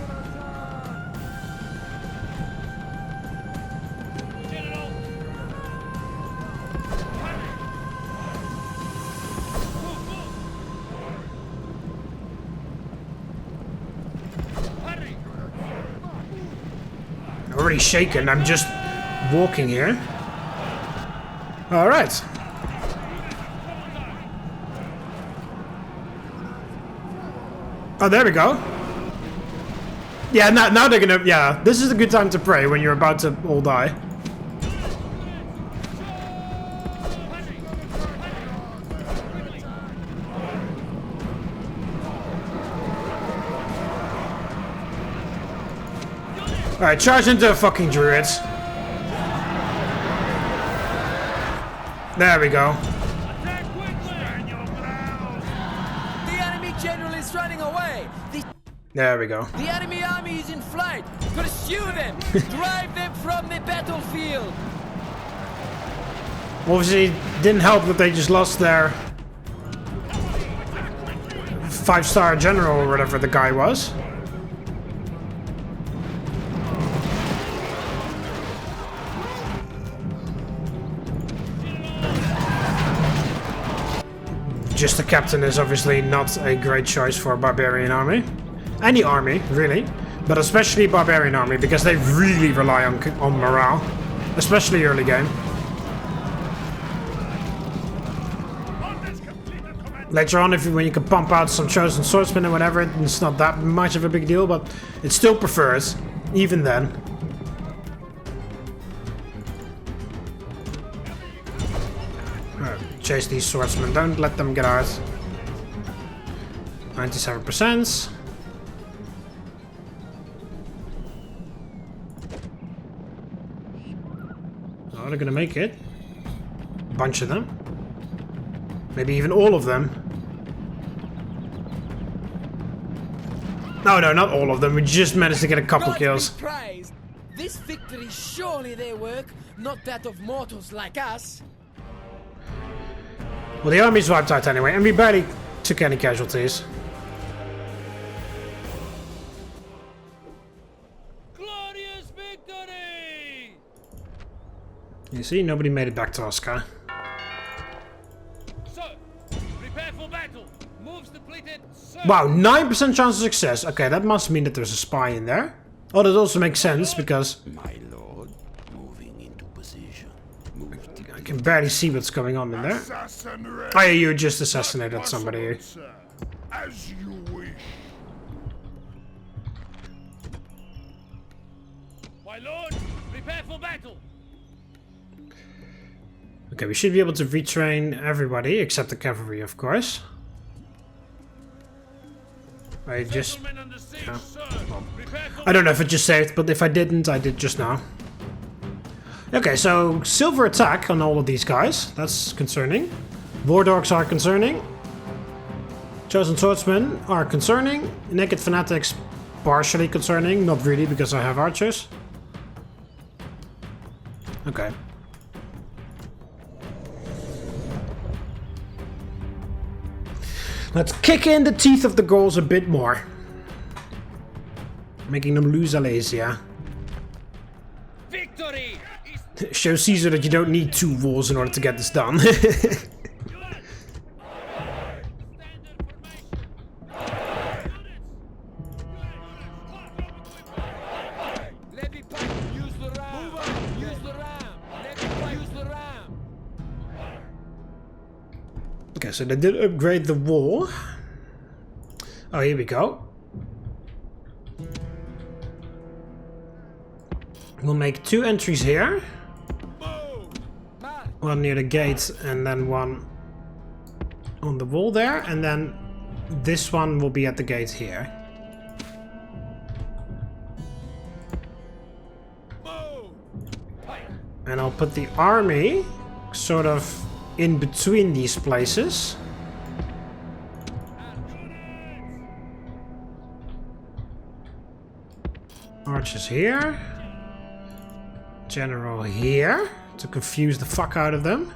I'm already shaken, I'm just walking here. Alright. Oh, there we go. Yeah, now they're gonna... Yeah, this is a good time to pray when you're about to all die. Alright, charge into the fucking druids. There we go. Attack quickly! Stand your ground! The enemy general is running away. There we go. The enemy army is in flight. Pursue them. Drive them from the battlefield. Obviously, didn't help that they just lost their 5-star general or whatever the guy was. Just the captain is obviously not a great choice for a barbarian army. Any army, really. But especially barbarian army, because they really rely on morale. Especially early game. Later on, when you can pump out some chosen swordsmen and whatever, it's not that much of a big deal, but it's still preferred, even then. Alright, chase these swordsmen, don't let them get out. 97%. Oh, they're gonna make it. A bunch of them. Maybe even all of them. No, not all of them. We just managed to get a couple kills. Prize. This victory surely their work, not that of mortals like us. Well, the army's wiped out anyway, and we barely took any casualties. Glorious victory! You see, nobody made it back to Oscar. Prepare for battle. Moves depleted. Sir. Wow, 9% chance of success. Okay, that must mean that there's a spy in there. Oh, that also makes sense because My lord, moving into position. I can barely see what's going on in there. Assassin ready. Oh yeah, you just assassinated somebody. Possible, sir. As you wish. My lord, prepare for battle. Okay, we should be able to retrain everybody except the cavalry, of course. I just... Gentlemen under siege, yeah. sir. Prepare for I don't know if it just saved, but if I didn't, I did just now. Okay, so silver attack on all of these guys. That's concerning. War dogs are concerning. Chosen swordsmen are concerning. Naked fanatics partially concerning. Not really, because I have archers. Okay. Let's kick in the teeth of the Gauls a bit more. Making them lose Alesia. victory! Show Caesar that you don't need 2 walls in order to get this done. Okay, so they did upgrade the wall. Oh, here we go. We'll make 2 entries here. One near the gate and then one on the wall there. And then this one will be at the gate here. And I'll put the army sort of in between these places. Archers here. General here to confuse the fuck out of them.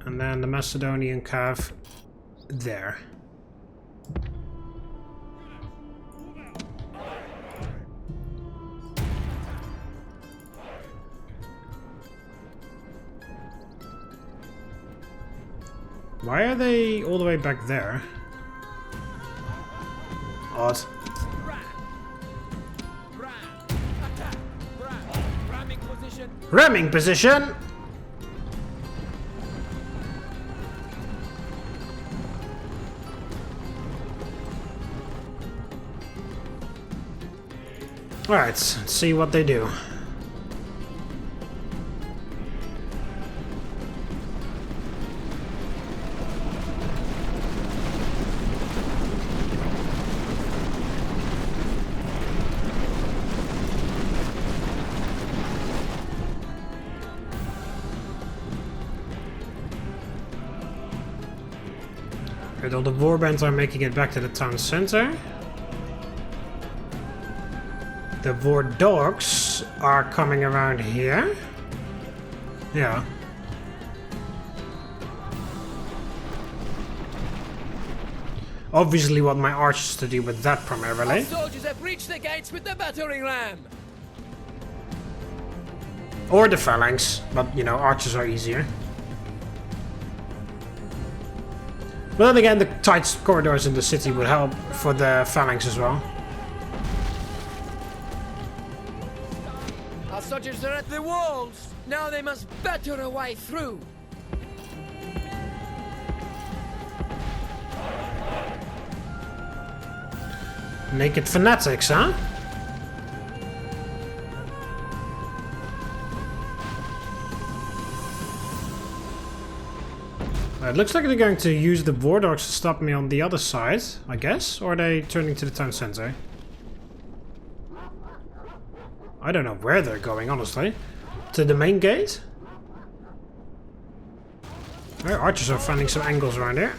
And then the Macedonian cav there. Why are they all the way back there? Odd. Ramming position! Alright, let's see what they do. Right, all the warbands are making it back to the town center. The war dogs are coming around here. Yeah. Obviously want my archers to deal with that primarily. Our soldiers have reached the gates with the battering ram. Or the phalanx, but you know, archers are easier. But then again, the tight corridors in the city would help for the phalanx as well. Our soldiers are at the walls. Now they must batter a way through. Naked fanatics, huh? It looks like they're going to use the war dogs to stop me on the other side, I guess. Or are they turning to the town center? I don't know where they're going, honestly. To the main gate? Our archers are finding some angles around here.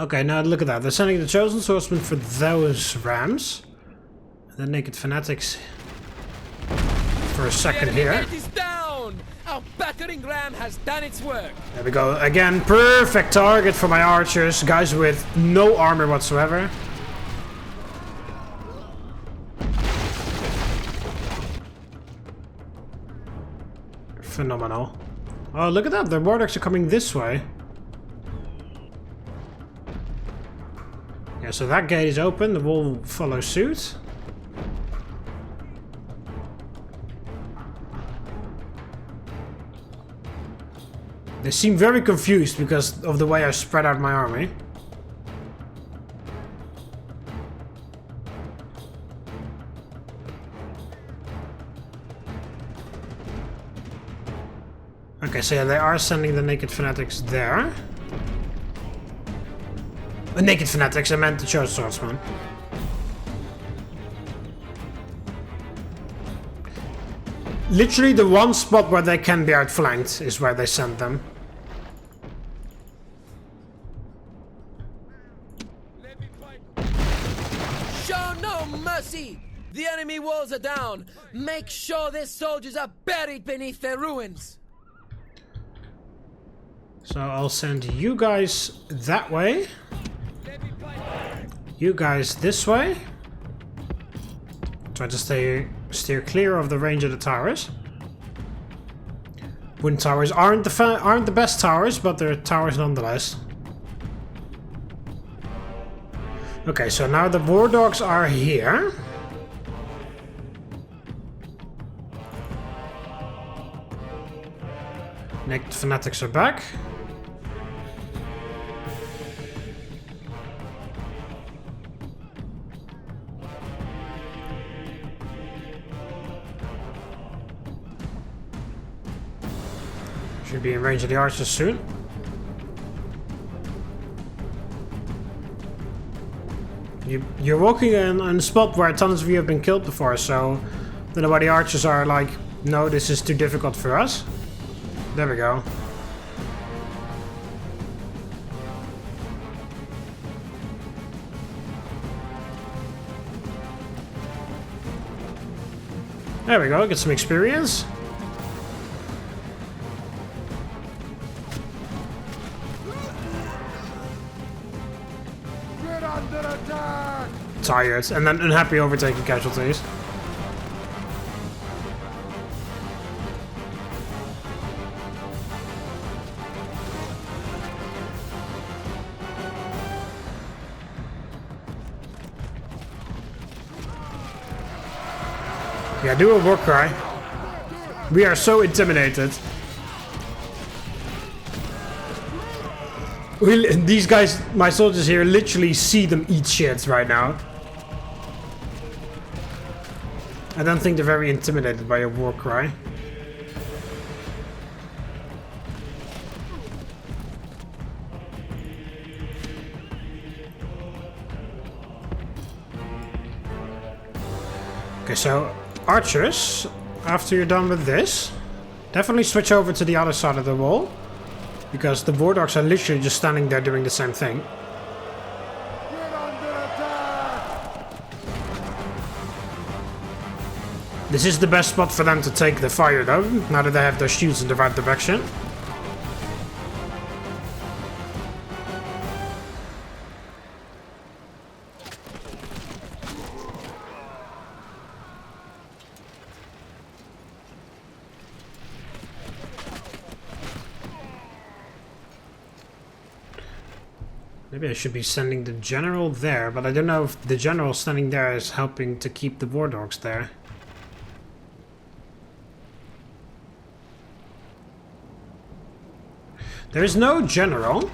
Okay, now look at that. They're sending the chosen swordsmen for those rams. And the naked fanatics for a second here. The enemy gate is down. Our battering ram has done its work. There we go. Again, perfect target for my archers. Guys with no armor whatsoever. Phenomenal. Oh, look at that. The war dogs are coming this way. Yeah, so that gate is open. The wall will follow suit. They seem very confused because of the way I spread out my army. Okay, so yeah, they are sending the naked fanatics there. The naked fanatics, I meant the chosen swordsman. Literally the one spot where they can be outflanked is where they send them. Show no mercy! The enemy walls are down. Make sure their soldiers are buried beneath their ruins. So I'll send you guys that way. You guys this way. Try to steer clear of the range of the towers. Wooden towers aren't the best towers, but they're towers nonetheless. Okay, so now the war dogs are here. Naked fanatics are back. Should be in range of the archers soon. You're walking in a spot where tons of you have been killed before, so then why the archers are like, no, this is too difficult for us. There we go. There we go, get some experience. Tired, and then unhappy overtaking casualties. Yeah, do a war cry. We are so intimidated. These guys, my soldiers here, literally see them eat shit right now. I don't think they're very intimidated by a war cry. Okay, so archers, after you're done with this, Definitely switch over to the other side of the wall. Because the war dogs are literally just standing there doing the same thing. Get under attack! This is the best spot for them to take the fire though, now that they have their shields in the right direction. Maybe I should be sending the general there, but I don't know if the general standing there is helping to keep the war dogs there. There is no general.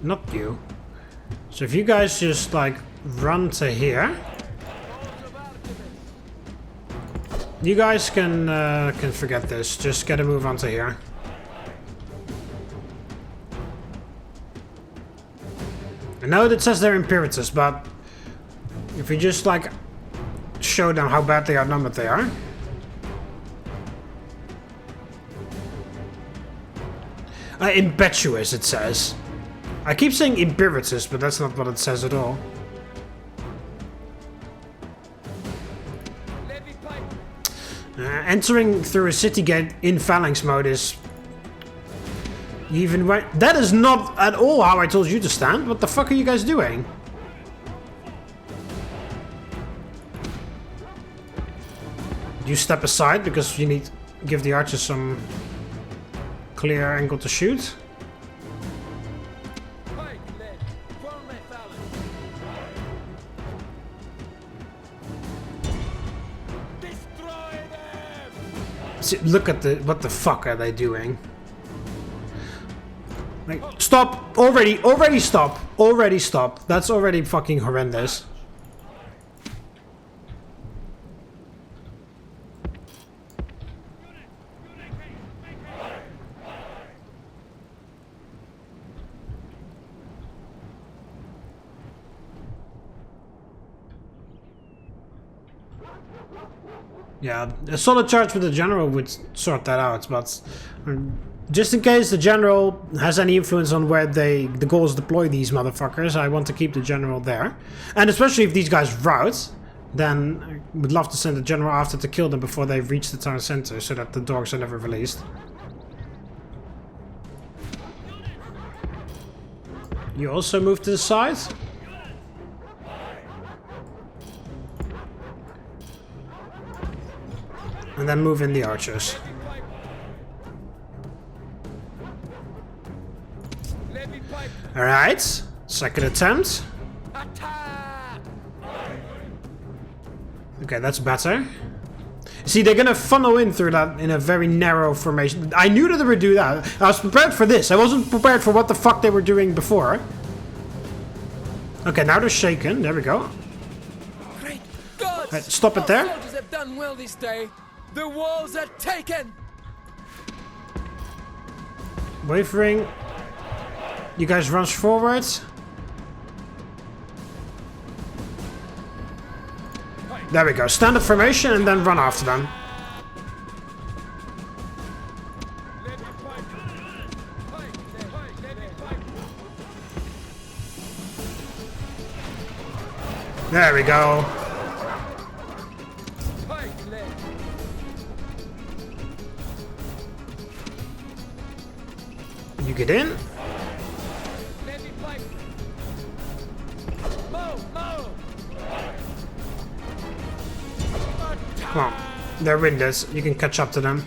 Not you. So if you guys just like run to here. You guys can forget this. Just get a move onto here. I know that says they're Imperatus, but if we just like show them how badly outnumbered they are. Impetuous, it says. I keep saying Imperatus, but that's not what it says at all. Entering through a city gate in phalanx mode is... Even when... That is not at all how I told you to stand. What the fuck are you guys doing? You step aside because you need to give the archers some clear angle to shoot. See, look at the... What the fuck are they doing? Like, stop! Already stop! Already stop! That's already fucking horrendous. Yeah, a solid charge with the general would sort that out, but just in case the general has any influence on where the Gauls deploy these motherfuckers, I want to keep the general there. And especially if these guys rout, then I would love to send the general after to kill them before they reach the town center, so that the dogs are never released. You also move to the side. And then move in the archers. Alright, second attempt. Okay, that's better. See, they're gonna funnel in through that in a very narrow formation. I knew that they would do that. I was prepared for this. I wasn't prepared for what the fuck they were doing before. Okay, now they're shaken. There we go. Great God! Right, stop it there. Soldiers have done well this day. The walls are taken. Wavering. You guys rush forward. There we go. Stand up formation and then run after them. There we go. You get in. Come on. They're winders. You can catch up to them.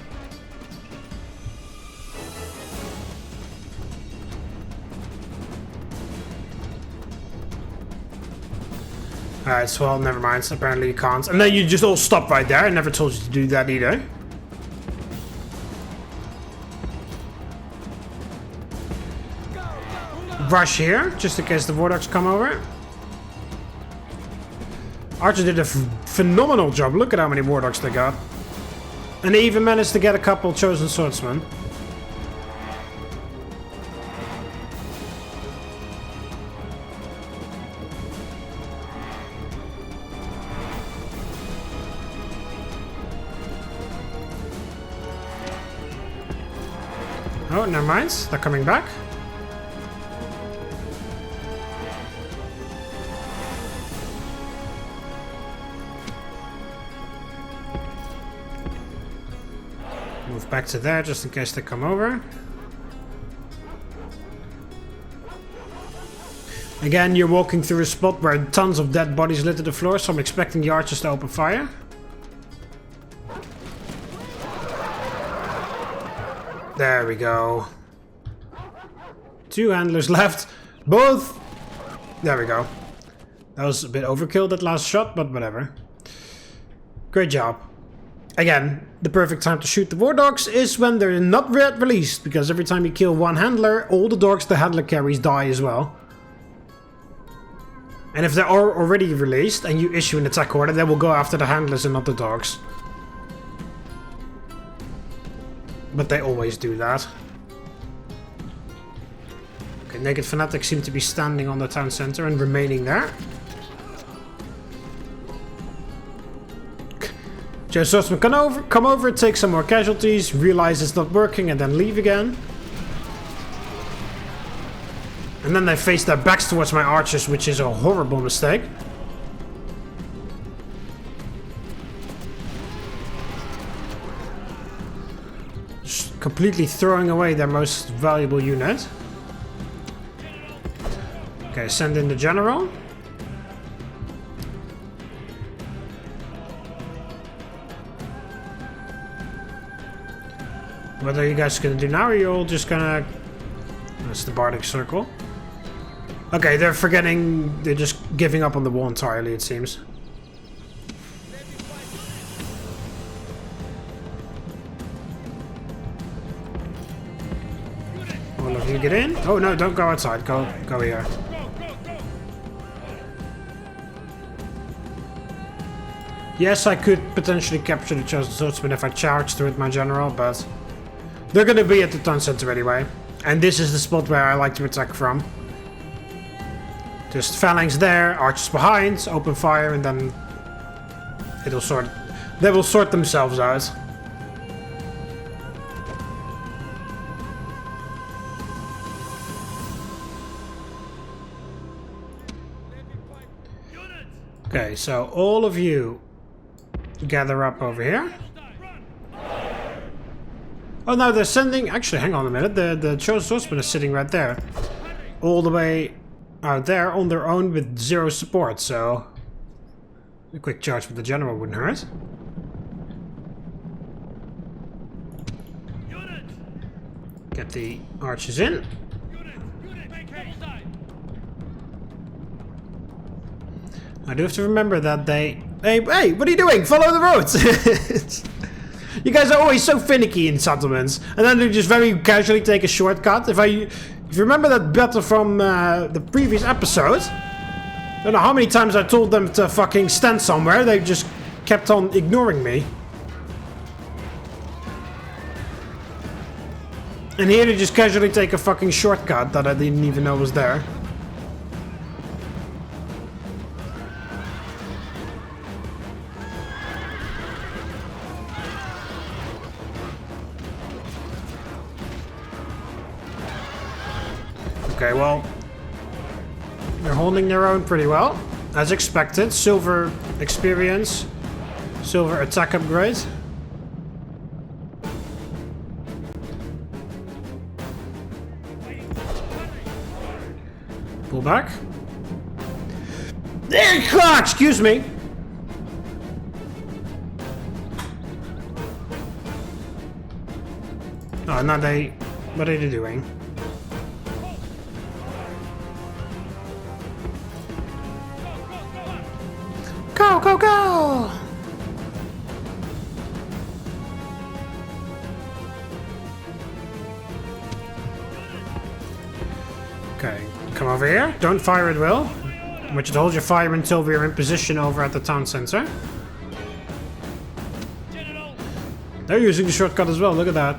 Alright, so well, never mind. Apparently you can't. And then you just all stop right there. I never told you to do that either. Rush here, just in case the Wardogs come over. Archer did a phenomenal job. Look at how many Wardogs they got. And they even managed to get a couple chosen swordsmen. Oh, never mind. They're coming back. Move back to there just in case they come over. Again, you're walking through a spot where tons of dead bodies litter the floor, so I'm expecting the archers to open fire. There we go. 2 handlers left. Both. There we go. That was a bit overkill, that last shot, but whatever. Great job. Again, the perfect time to shoot the war dogs is when they're not yet released, because every time you kill 1 handler, all the dogs the handler carries die as well. And if they are already released and you issue an attack order, they will go after the handlers and not the dogs. But they always do that. Okay, Naked Fanatics seem to be standing on the town center and remaining there. Joe Swordsman come over, take some more casualties, realize it's not working, and then leave again. And then they face their backs towards my archers, which is a horrible mistake. Just completely throwing away their most valuable unit. Okay, send in the general. What are you guys gonna do now? Are you all just gonna... That's the Bardic Circle. Okay, they're forgetting... They're just giving up on the wall entirely, it seems. All of you get in. Oh no, don't go outside. Go here. Yes, I could potentially capture the Chosen Swordsman if I charged with my general, but... They're gonna be at the town center anyway. And this is the spot where I like to attack from. Just phalanx there, archers behind, open fire, and then... It'll sort... They will sort themselves out. Okay, so all of you gather up over here. Oh no, they're sending... Actually, hang on a minute. The Chosen Swordsman is sitting right there. All the way out there on their own with 0 support, so... A quick charge with the general wouldn't hurt. Get the archers in. I do have to remember that they... Hey, what are you doing? Follow the roads! You guys are always so finicky in settlements. And then they just very casually take a shortcut. If you remember that battle from the previous episode... I don't know how many times I told them to fucking stand somewhere. They just kept on ignoring me. And here they just casually take a fucking shortcut that I didn't even know was there. Okay, well, they're holding their own pretty well, as expected. Silver experience, silver attack upgrade. Pull back. Excuse me. Oh, now they... What are they doing? Go, go, go! Okay, come over here. Don't fire at will. I want you to hold your fire until we're in position over at the town center. They're using the shortcut as well, look at that.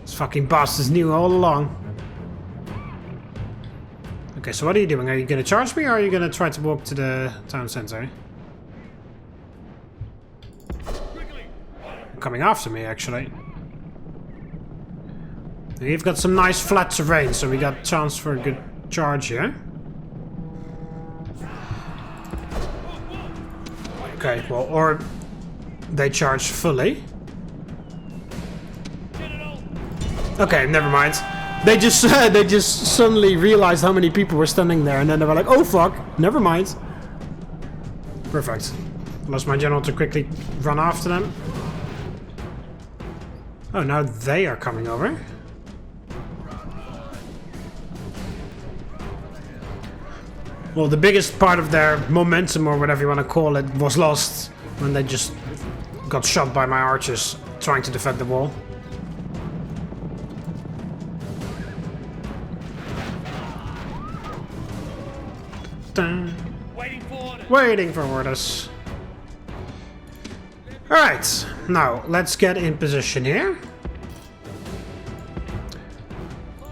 This fucking bastards knew all along. Okay, so what are you doing? Are you gonna charge me or are you gonna try to walk to the town center? Coming after me, actually. We've got some nice flat terrain, so we got chance for a good charge here. Okay, well, or they charge fully. Okay, never mind. They just suddenly realized how many people were standing there, and then they were like, "Oh fuck, never mind." Perfect. Lost my general to quickly run after them. Oh, now they are coming over. Well, the biggest part of their momentum, or whatever you want to call it, was lost when they just got shot by my archers trying to defend the wall. Dun. Waiting for orders. Alright, now let's get in position here.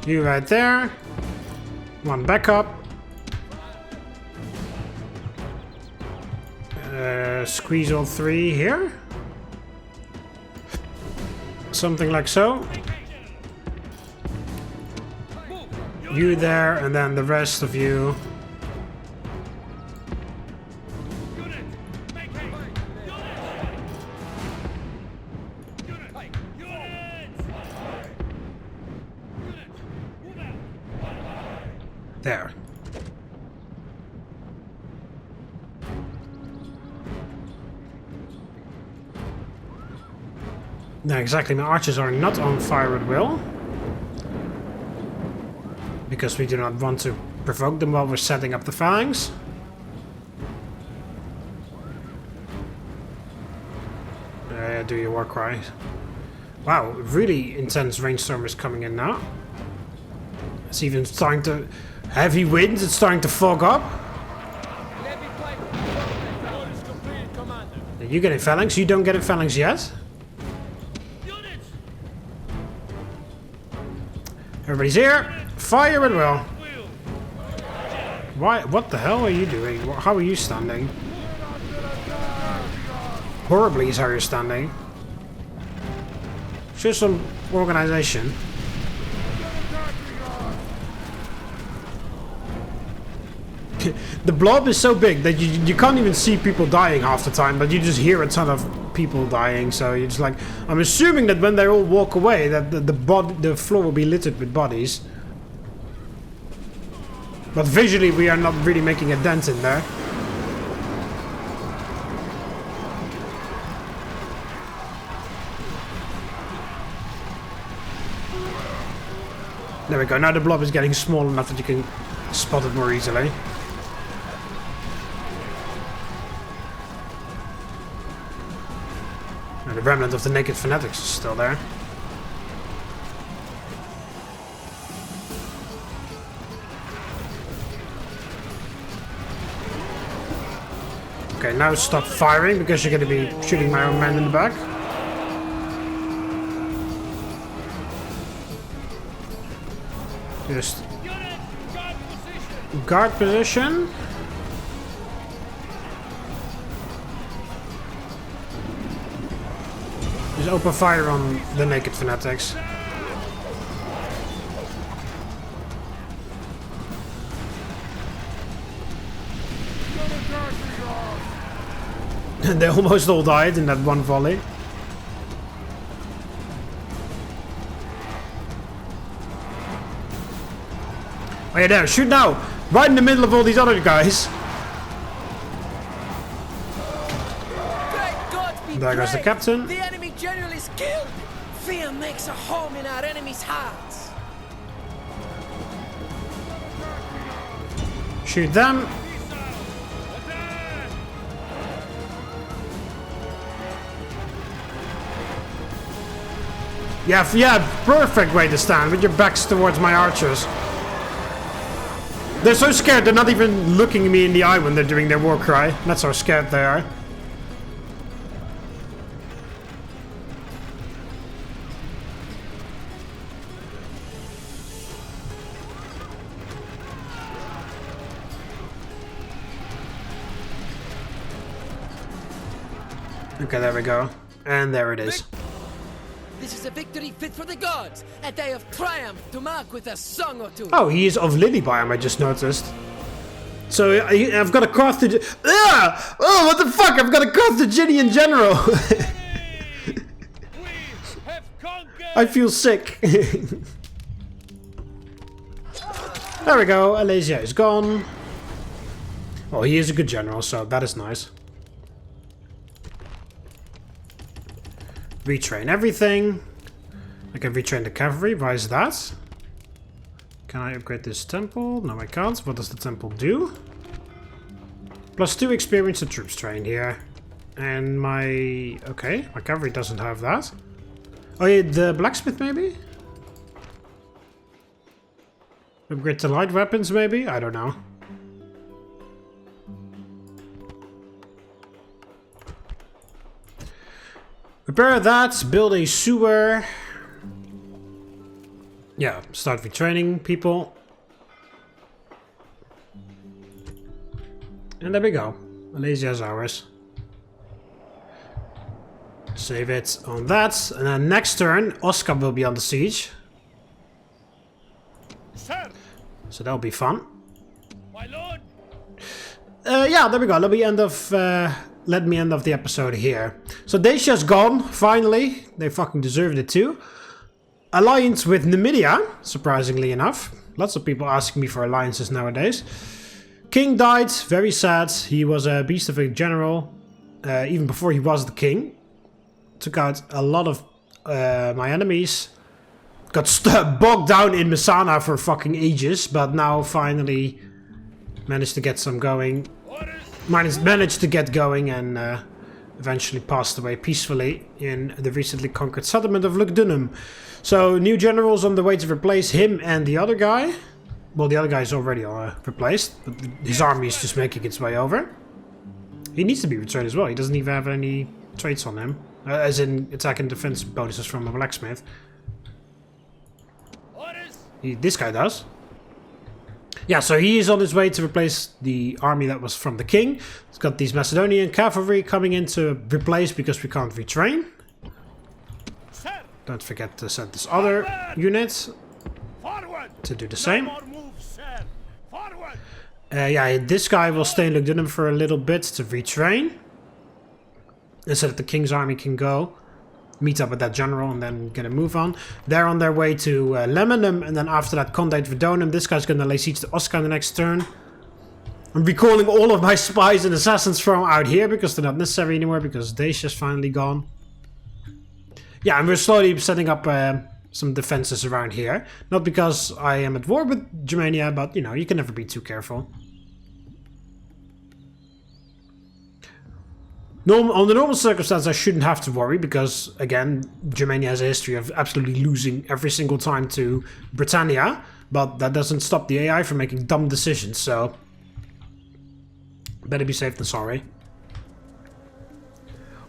You right there. One backup. Squeeze all three here. Something like so. You there, and then the rest of you. There. No, exactly. My archers are not on fire at will. Because we do not want to provoke them while we're setting up the phalanx. Do your war cry. Wow, really intense rainstorm is coming in now. It's even starting to... Heavy winds, it's starting to fog up. You get a phalanx, you don't get a phalanx yet. Everybody's here. Fire at will. Why? What the hell are you doing? How are you standing? Horribly is how you're standing. Show some organization. The blob is so big that you can't even see people dying half the time, but you just hear a ton of people dying. So you're just like, I'm assuming that when they all walk away, that the floor will be littered with bodies. But visually, we are not really making a dent in there. There we go. Now the blob is getting small enough that you can spot it more easily. And the remnant of the naked fanatics is still there. Okay, now stop firing because you're going to be shooting my own men in the back. Just guard position. Just open fire on the naked fanatics. They almost all died in that one volley. Oh yeah, there, shoot now! Right in the middle of all these other guys. There goes the captain. The enemy general is killed. Fear makes a home in our enemies' hearts. Shoot them. Yeah, perfect way to stand with your backs towards my archers. They're so scared they're not even looking me in the eye when they're doing their war cry. That's how scared they are. Okay, there we go. And there it is. This is a victory fit for the gods, a day of triumph to mark with a song or two. Oh, he is of lily biome, I just noticed. So I've got a Carthage. Ah! Oh, what the fuck! I've got a Carthaginian general. We have conquered! I feel sick. There we go. Alesia is gone. Oh, he is a good general, so that is nice. Retrain everything. I can retrain the cavalry. Why is that? Can I upgrade this temple? No, I can't. What does the temple do? +2 experience to troops trained here. And my... Okay, my cavalry doesn't have that. Oh yeah, the blacksmith maybe? Upgrade to light weapons maybe? I don't know. Repair that, build a sewer. Yeah, start retraining people. And there we go. Alesia is ours. Save it on that. And then next turn, Oscar will be on the siege. Sir, So that'll be fun. my lord! Yeah, there we go. Let me end of the episode here. So Dacia's gone, finally. They fucking deserved it too. Alliance with Numidia, surprisingly enough. Lots of people asking me for alliances nowadays. King died, very sad. He was a beast of a general, even before he was the king. Took out a lot of my enemies. Got bogged down in Messana for fucking ages, but now finally managed to get some going. Managed to get going and eventually passed away peacefully in the recently conquered settlement of Lugdunum. So new generals on the way to replace him and the other guy. Well, the other guy is already replaced, but his army is just making its way over. He needs to be returned as well. He doesn't even have any traits on him, as in attack and defense bonuses from a blacksmith. This guy does. Yeah, so he is on his way to replace the army that was from the king. He's got these Macedonian cavalry coming in to replace because we can't retrain. Don't forget to send this other unit to do the same. Yeah, this guy will stay in Lugdunum for a little bit to retrain. And so that the king's army can go meet up with that general and then get a move on. They're on their way to Lemanum, and then after that Condite Verdonum. This guy's gonna lay siege to Oscar the next turn. I'm recalling all of my spies and assassins from out here because they're not necessary anymore because Dacia's finally gone. Yeah, and we're slowly setting up some defenses around here. Not because I am at war with Germania, but you know, you can never be too careful. Under normal circumstances, I shouldn't have to worry because, again, Germania has a history of absolutely losing every single time to Britannia, but that doesn't stop the AI from making dumb decisions, so better be safe than sorry.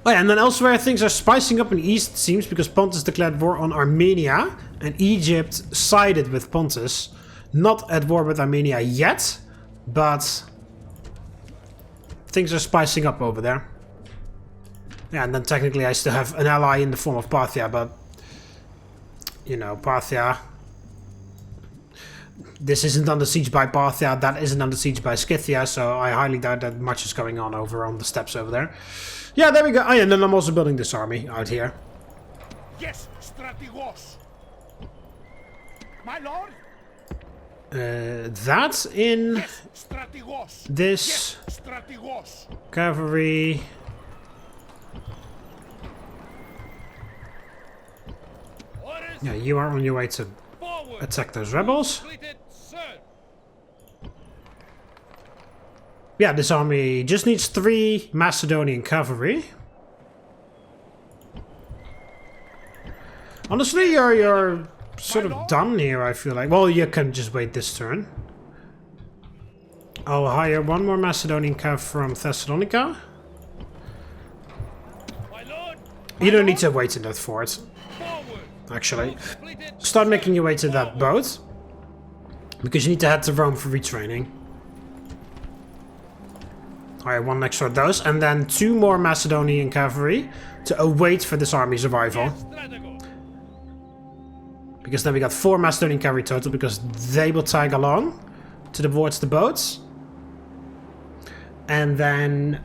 Oh yeah, and then elsewhere things are spicing up in the east, it seems, because Pontus declared war on Armenia, and Egypt sided with Pontus. Not at war with Armenia yet, but things are spicing up over there. Yeah, and then technically I still have an ally in the form of Parthia, but you know, Parthia. This isn't under siege by Parthia, that isn't under siege by Scythia, so I highly doubt that much is going on over on the steppes over there. Yeah, there we go. Oh, yeah, and then I'm also building this army out here. Yes, strategos. My lord? That's in Yes, strategos. this Yes, strategos. cavalry. Yeah, you are on your way to attack those rebels. Yeah, this army just needs 3 Macedonian cavalry. Honestly, you're sort of done here, I feel like. Well, you can just wait this turn. I'll hire 1 more Macedonian cav from Thessalonica. You don't need to wait in that fort. Actually, start making your way to that boat, because you need to head to Rome for retraining. Alright, 1 extra of those, and then 2 more Macedonian cavalry to await for this army's arrival. Because then we got 4 Macedonian cavalry total, because they will tag along towards the boats. And then...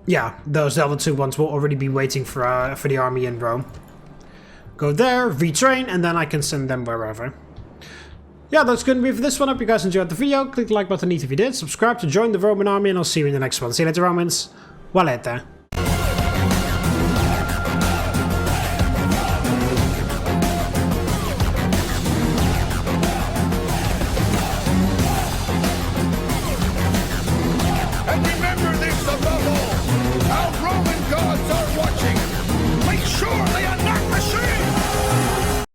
yeah, those other 2 ones will already be waiting for the army in Rome. Go there, retrain, and then I can send them wherever. Yeah, that's going to be for this one. Hope you guys enjoyed the video. Click the like button if you did. Subscribe to join the Roman army, and I'll see you in the next one. See you later, Romans. Valete.